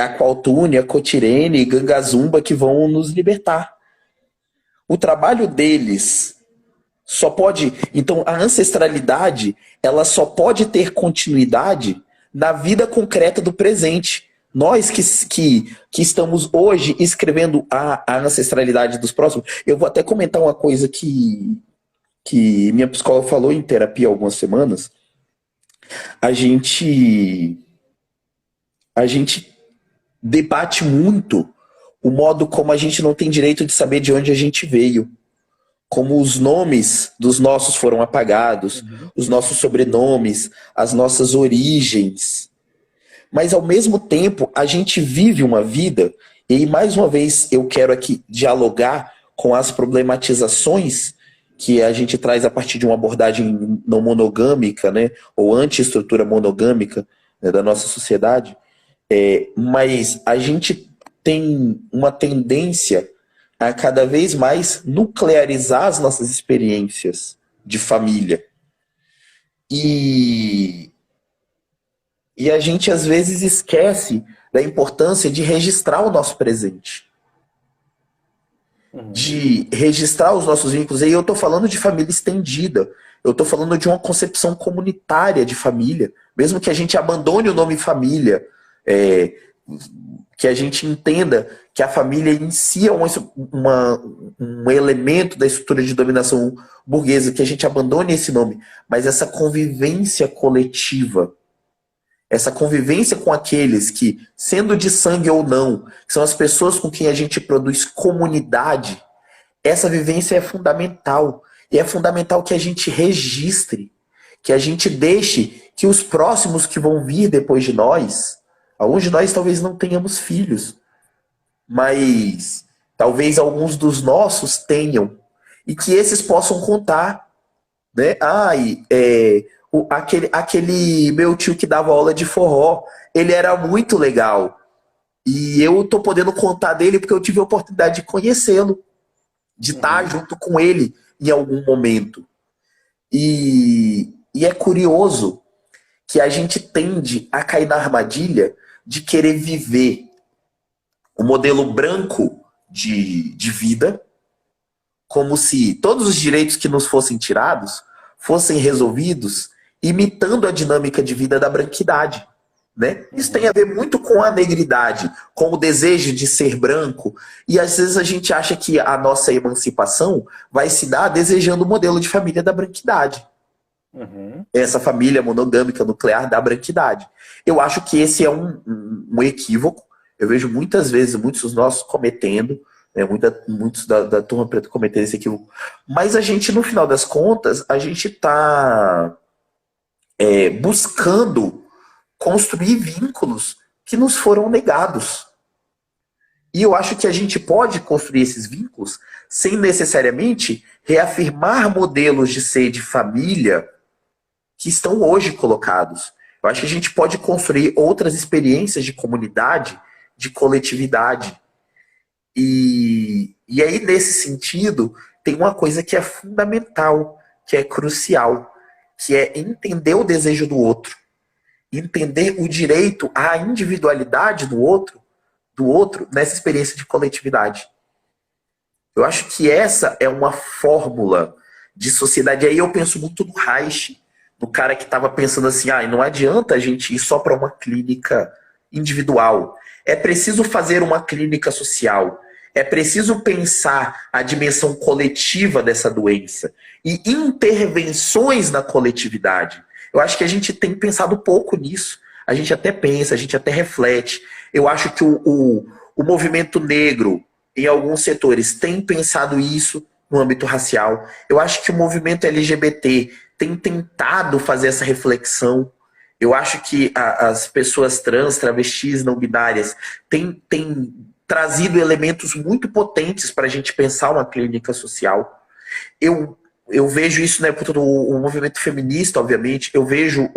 a Qualtune, a Cotirene e Gangazumba que vão nos libertar. O trabalho deles só pode... Então, a ancestralidade, ela só pode ter continuidade na vida concreta do presente. Nós que estamos hoje escrevendo a ancestralidade dos próximos... Eu vou até comentar uma coisa que minha psicóloga falou em terapia há algumas semanas. A gente debate muito o modo como a gente não tem direito de saber de onde a gente veio. Como os nomes dos nossos foram apagados, os nossos sobrenomes, as nossas origens. Mas, ao mesmo tempo, a gente vive uma vida, e mais uma vez eu quero aqui dialogar com as problematizações que a gente traz a partir de uma abordagem não monogâmica, né, ou anti-estrutura monogâmica, né, da nossa sociedade, mas a gente tem uma tendência a cada vez mais nuclearizar as nossas experiências de família. E a gente às vezes esquece da importância de registrar o nosso presente. De registrar os nossos vínculos. E eu estou falando de família estendida. Eu estou falando de uma concepção comunitária de família. Mesmo que a gente abandone o nome família, que a gente entenda que a família em si é um elemento da estrutura de dominação burguesa, que a gente abandone esse nome. Mas essa convivência coletiva, essa convivência com aqueles que, sendo de sangue ou não, são as pessoas com quem a gente produz comunidade, essa vivência é fundamental. E é fundamental que a gente registre, que a gente deixe que os próximos que vão vir depois de nós, alguns de nós talvez não tenhamos filhos, mas talvez alguns dos nossos tenham, e que esses possam contar, né? Aquele meu tio que dava aula de forró, ele era muito legal. E eu tô podendo contar dele porque eu tive a oportunidade de conhecê-lo, de estar junto com ele em algum momento. E é curioso que a gente tende a cair na armadilha de querer viver o modelo branco de vida, como se todos os direitos que nos fossem tirados fossem resolvidos imitando a dinâmica de vida da branquidade, né? Isso tem a ver muito com a negridade, com o desejo de ser branco, e às vezes a gente acha que a nossa emancipação vai se dar desejando o modelo de família da branquidade. Essa família monogâmica nuclear da branquidade. Eu acho que esse é um equívoco. Eu vejo muitas vezes, muitos dos nossos cometendo, né, muitos da turma preta cometendo esse equívoco. Mas a gente, no final das contas, a gente está buscando construir vínculos que nos foram negados. E eu acho que a gente pode construir esses vínculos sem necessariamente reafirmar modelos de ser de família que estão hoje colocados. Eu acho que a gente pode construir outras experiências de comunidade, de coletividade. E aí, nesse sentido, tem uma coisa que é fundamental, que é crucial, que é entender o desejo do outro, entender o direito à individualidade do outro nessa experiência de coletividade. Eu acho que essa é uma fórmula de sociedade. Aí eu penso muito no Reich, do cara que estava pensando assim, não adianta a gente ir só para uma clínica individual. É preciso fazer uma clínica social. É preciso pensar a dimensão coletiva dessa doença e intervenções na coletividade. Eu acho que a gente tem pensado pouco nisso. A gente até pensa, a gente até reflete. Eu acho que o movimento negro, em alguns setores, tem pensado isso no âmbito racial. Eu acho que o movimento LGBT tem tentado fazer essa reflexão. Eu acho que as pessoas trans, travestis, não binárias, têm trazido elementos muito potentes para a gente pensar uma clínica social. Eu, eu vejo isso, né, por todo o movimento feminista, obviamente. Eu vejo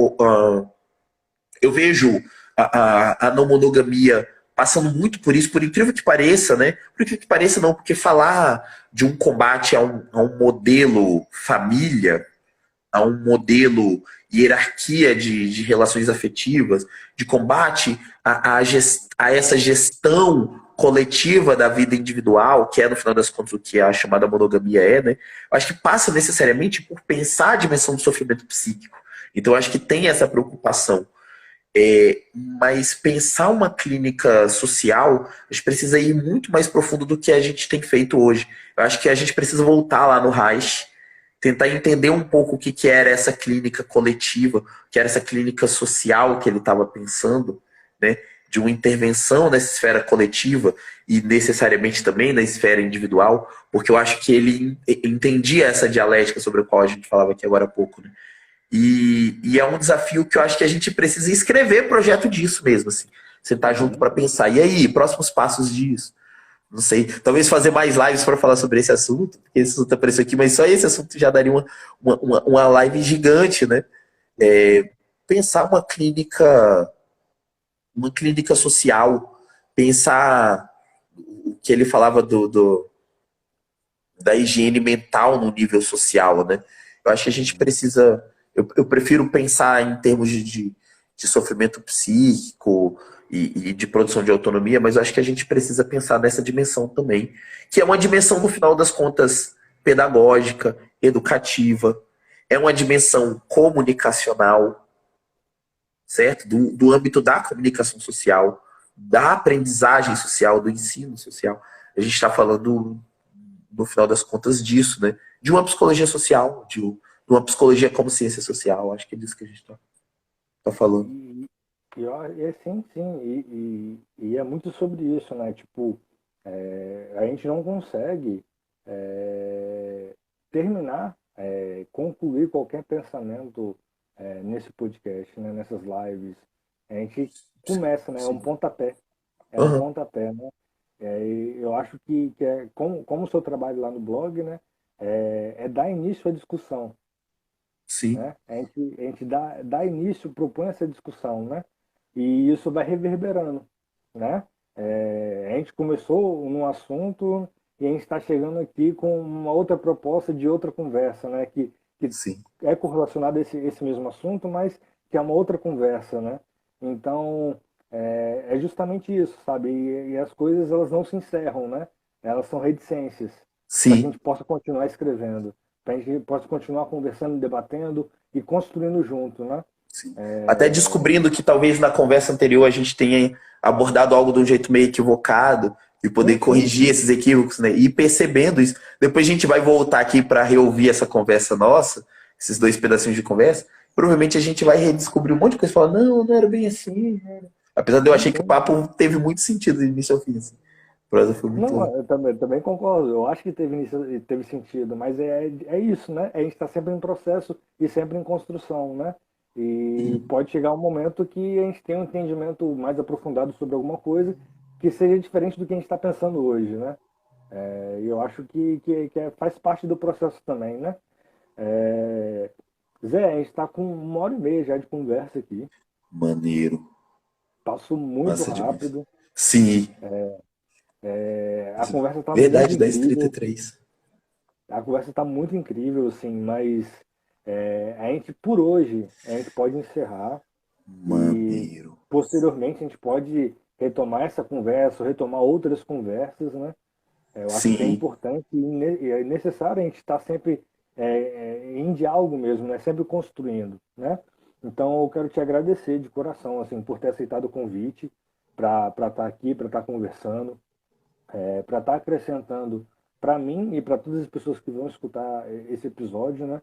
a não monogamia passando muito por isso, por incrível que pareça, né? Por incrível que pareça, não, porque falar de um combate a um modelo família, a um modelo hierarquia de relações afetivas, de combate a essa gestão coletiva da vida individual, que é, no final das contas, o que a chamada monogamia é, né? Eu acho que passa necessariamente por pensar a dimensão do sofrimento psíquico. Então, eu acho que tem essa preocupação. Mas pensar uma clínica social, a gente precisa ir muito mais profundo do que a gente tem feito hoje. Eu acho que a gente precisa voltar lá no Reich, tentar entender um pouco o que era essa clínica coletiva, o que era essa clínica social que ele estava pensando, né? De uma intervenção nessa esfera coletiva e necessariamente também na esfera individual, porque eu acho que ele entendia essa dialética sobre a qual a gente falava aqui agora há pouco, né? E é um desafio que eu acho que a gente precisa escrever projeto disso mesmo, assim. Sentar junto para pensar. E aí, próximos passos disso? Não sei, talvez fazer mais lives para falar sobre esse assunto, porque esse assunto apareceu aqui, mas só esse assunto já daria uma live gigante, né? Pensar uma clínica social, pensar o que ele falava da higiene mental no nível social, né? Eu acho que a gente precisa. Eu prefiro pensar em termos de sofrimento psíquico e de produção de autonomia, mas eu acho que a gente precisa pensar nessa dimensão também, que é uma dimensão, no final das contas, pedagógica, educativa, é uma dimensão comunicacional, certo? Do âmbito da comunicação social, da aprendizagem social, do ensino social. A gente está falando no final das contas, disso, né? De uma psicologia social, de uma psicologia como ciência social. Acho que é disso que a gente tá falando. Sim, sim, e é muito sobre isso, né? Tipo, a gente não consegue terminar, concluir qualquer pensamento nesse podcast, né? Nessas lives. A gente começa, né? É um Sim. pontapé. É um Uhum. pontapé, né? E eu acho que como o seu trabalho lá no blog, né? É dar início à discussão, Sim. né? A gente dá início, propõe essa discussão, né? E isso vai reverberando, né? A gente começou num assunto e a gente está chegando aqui com uma outra proposta de outra conversa, né? Que Sim. é correlacionada a esse mesmo assunto, mas que é uma outra conversa, né? Então, é justamente isso, sabe? E as coisas, elas não se encerram, né? Elas são reticências para que a Sim. gente possa continuar escrevendo, para a gente possa continuar conversando, debatendo e construindo junto, né? Sim. Até descobrindo que talvez na conversa anterior a gente tenha abordado algo de um jeito meio equivocado e poder Sim, sim, corrigir esses equívocos, né? E percebendo isso. Depois a gente vai voltar aqui para reouvir essa conversa nossa, esses dois pedacinhos de conversa. Provavelmente a gente vai redescobrir um monte de coisa e falar, não, não era bem assim. Né? Apesar de eu sim, achei que o sim. papo teve muito sentido do início ao fim. Assim. A prosa foi Não, muito. eu também concordo. Eu acho que teve sentido, mas é isso, né? A gente está sempre em processo e sempre em construção, né? E pode chegar um momento que a gente tem um entendimento mais aprofundado sobre alguma coisa que seja diferente do que a gente está pensando hoje, né? E eu acho que faz parte do processo também, né? É, Zé, a gente está com 1h30 já de conversa aqui. Maneiro. Passou muito Massa demais. rápido. Sim. A conversa está muito Verdade, 10h33. incrível. A conversa está muito incrível, assim, mas a gente, por hoje, a gente pode encerrar e Maneiro. posteriormente a gente pode retomar essa conversa, retomar outras conversas, né? Eu acho que é Sim. importante e é necessário a gente estar sempre em diálogo mesmo, né? Sempre construindo, né? Então eu quero te agradecer de coração, assim, por ter aceitado o convite para estar aqui, para estar conversando, para estar acrescentando para mim e para todas as pessoas que vão escutar esse episódio, né?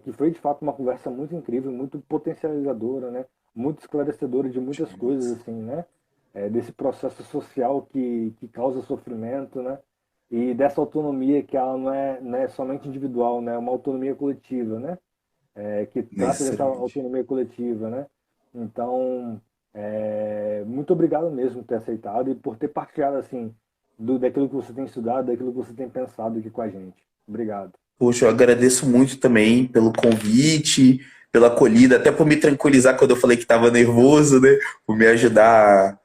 Que foi de fato uma conversa muito incrível, muito potencializadora, né? Muito esclarecedora de muitas Demais. coisas, assim, né? Desse processo social que causa sofrimento, né? E dessa autonomia que ela não é somente individual, né? É uma autonomia coletiva, né? que trata dessa Excelente. autonomia coletiva, né? Então, muito obrigado mesmo por ter aceitado e por ter partilhado assim daquilo que você tem estudado, daquilo que você tem pensado aqui com a gente. Obrigado. Poxa, eu agradeço muito também pelo convite, pela acolhida, até por me tranquilizar quando eu falei que estava nervoso, né? Por me ajudar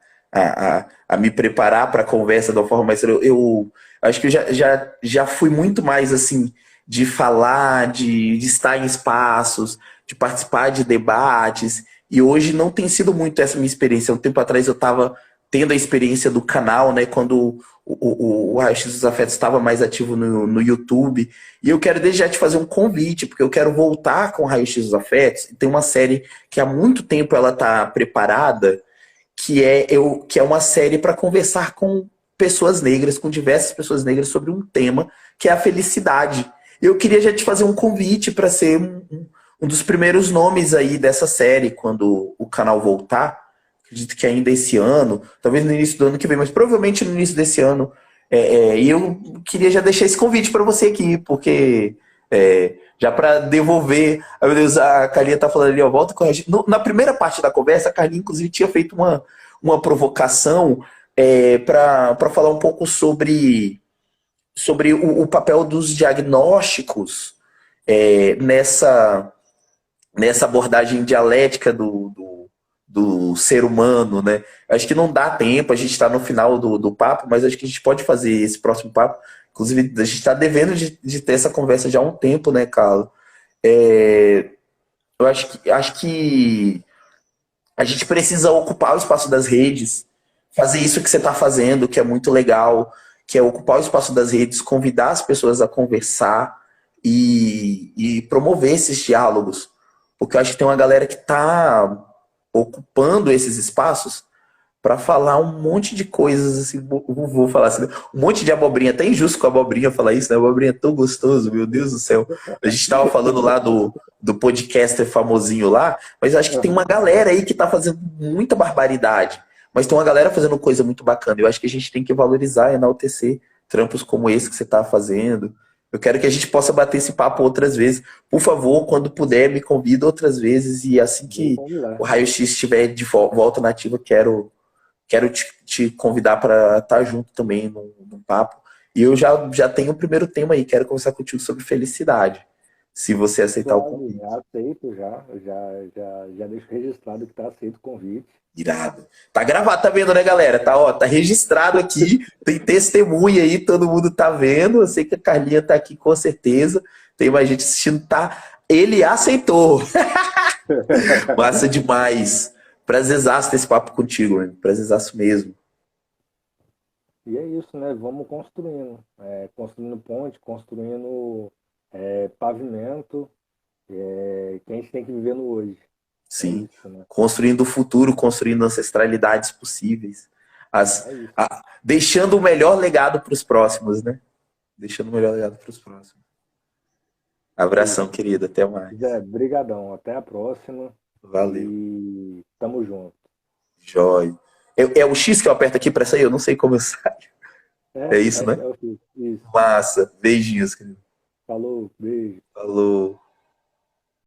a me preparar para a conversa de uma forma mais. Eu acho que eu já fui muito mais assim, de falar, de estar em espaços, de participar de debates, e hoje não tem sido muito essa minha experiência. Um tempo atrás eu estava tendo a experiência do canal, né? Quando o Raio-X dos Afetos estava mais ativo no YouTube. E eu quero desde já te fazer um convite, porque eu quero voltar com o Raio-X dos Afetos. Tem uma série que há muito tempo ela está preparada, que é uma série para conversar com pessoas negras, com diversas pessoas negras, sobre um tema que é a felicidade. Eu queria já te fazer um convite para ser um dos primeiros nomes aí dessa série, quando o canal voltar. Acredito que ainda esse ano, talvez no início do ano que vem, mas provavelmente no início desse ano. E eu queria já deixar esse convite para você aqui, porque já para devolver. Ai, meu Deus, a Carlinha tá falando ali, ó, volta com a gente. Na primeira parte da conversa, a Carlinha, inclusive, tinha feito uma provocação para falar um pouco sobre o papel dos diagnósticos nessa abordagem dialética do ser humano, né? Acho que não dá tempo, a gente está no final do papo, mas acho que a gente pode fazer esse próximo papo. Inclusive, a gente está devendo de ter essa conversa já há um tempo, né, Carlos? É, eu acho que a gente precisa ocupar o espaço das redes, fazer isso que você está fazendo, que é muito legal, que é ocupar o espaço das redes, convidar as pessoas a conversar e promover esses diálogos. Porque eu acho que tem uma galera que está ocupando esses espaços para falar um monte de coisas, assim, vou falar assim, um monte de abobrinha, até injusto com a abobrinha falar isso, né? A abobrinha é tão gostoso, meu Deus do céu. A gente estava falando lá do podcaster famosinho lá, mas eu acho que tem uma Aham. galera aí que tá fazendo muita barbaridade, mas tem uma galera fazendo coisa muito bacana. Eu acho que a gente tem que valorizar, enaltecer trampos como esse que você tá fazendo. Eu quero que a gente possa bater esse papo outras vezes. Por favor, quando puder, me convida outras vezes, e assim Vou que o convidar. Raio-X estiver de volta nativa, quero te convidar para estar junto também num papo. E eu já tenho o primeiro tema aí, quero conversar contigo sobre felicidade, se você aceitar o Suave, convite. aceito já. Já deixo registrado que está aceito o convite. Irado. Tá gravado, tá vendo, né, galera? Tá, ó, tá registrado aqui, tem testemunha aí, todo mundo tá vendo. Eu sei que a Carlinha tá aqui com certeza. Tem mais gente assistindo, tá? Ele aceitou. Massa demais. Prazerzaço ter esse papo contigo, mano. Prazerzaço mesmo. E é isso, né? Vamos construindo. Construindo ponte, construindo pavimento, que a gente tem que viver no hoje. É Sim. isso, né? Construindo o futuro, construindo ancestralidades possíveis. É isso. Deixando o melhor legado para os próximos, né? Deixando o melhor legado para os próximos. É Abração, isso. querido. Até mais. Zé, brigadão. Até a próxima. Valeu. E tamo junto. Jóia. É o X que eu aperto aqui para sair? Eu não sei como eu saio. É isso, né? É o que. Isso. Massa. Beijinhos, querido. Falou, beijo. Falou.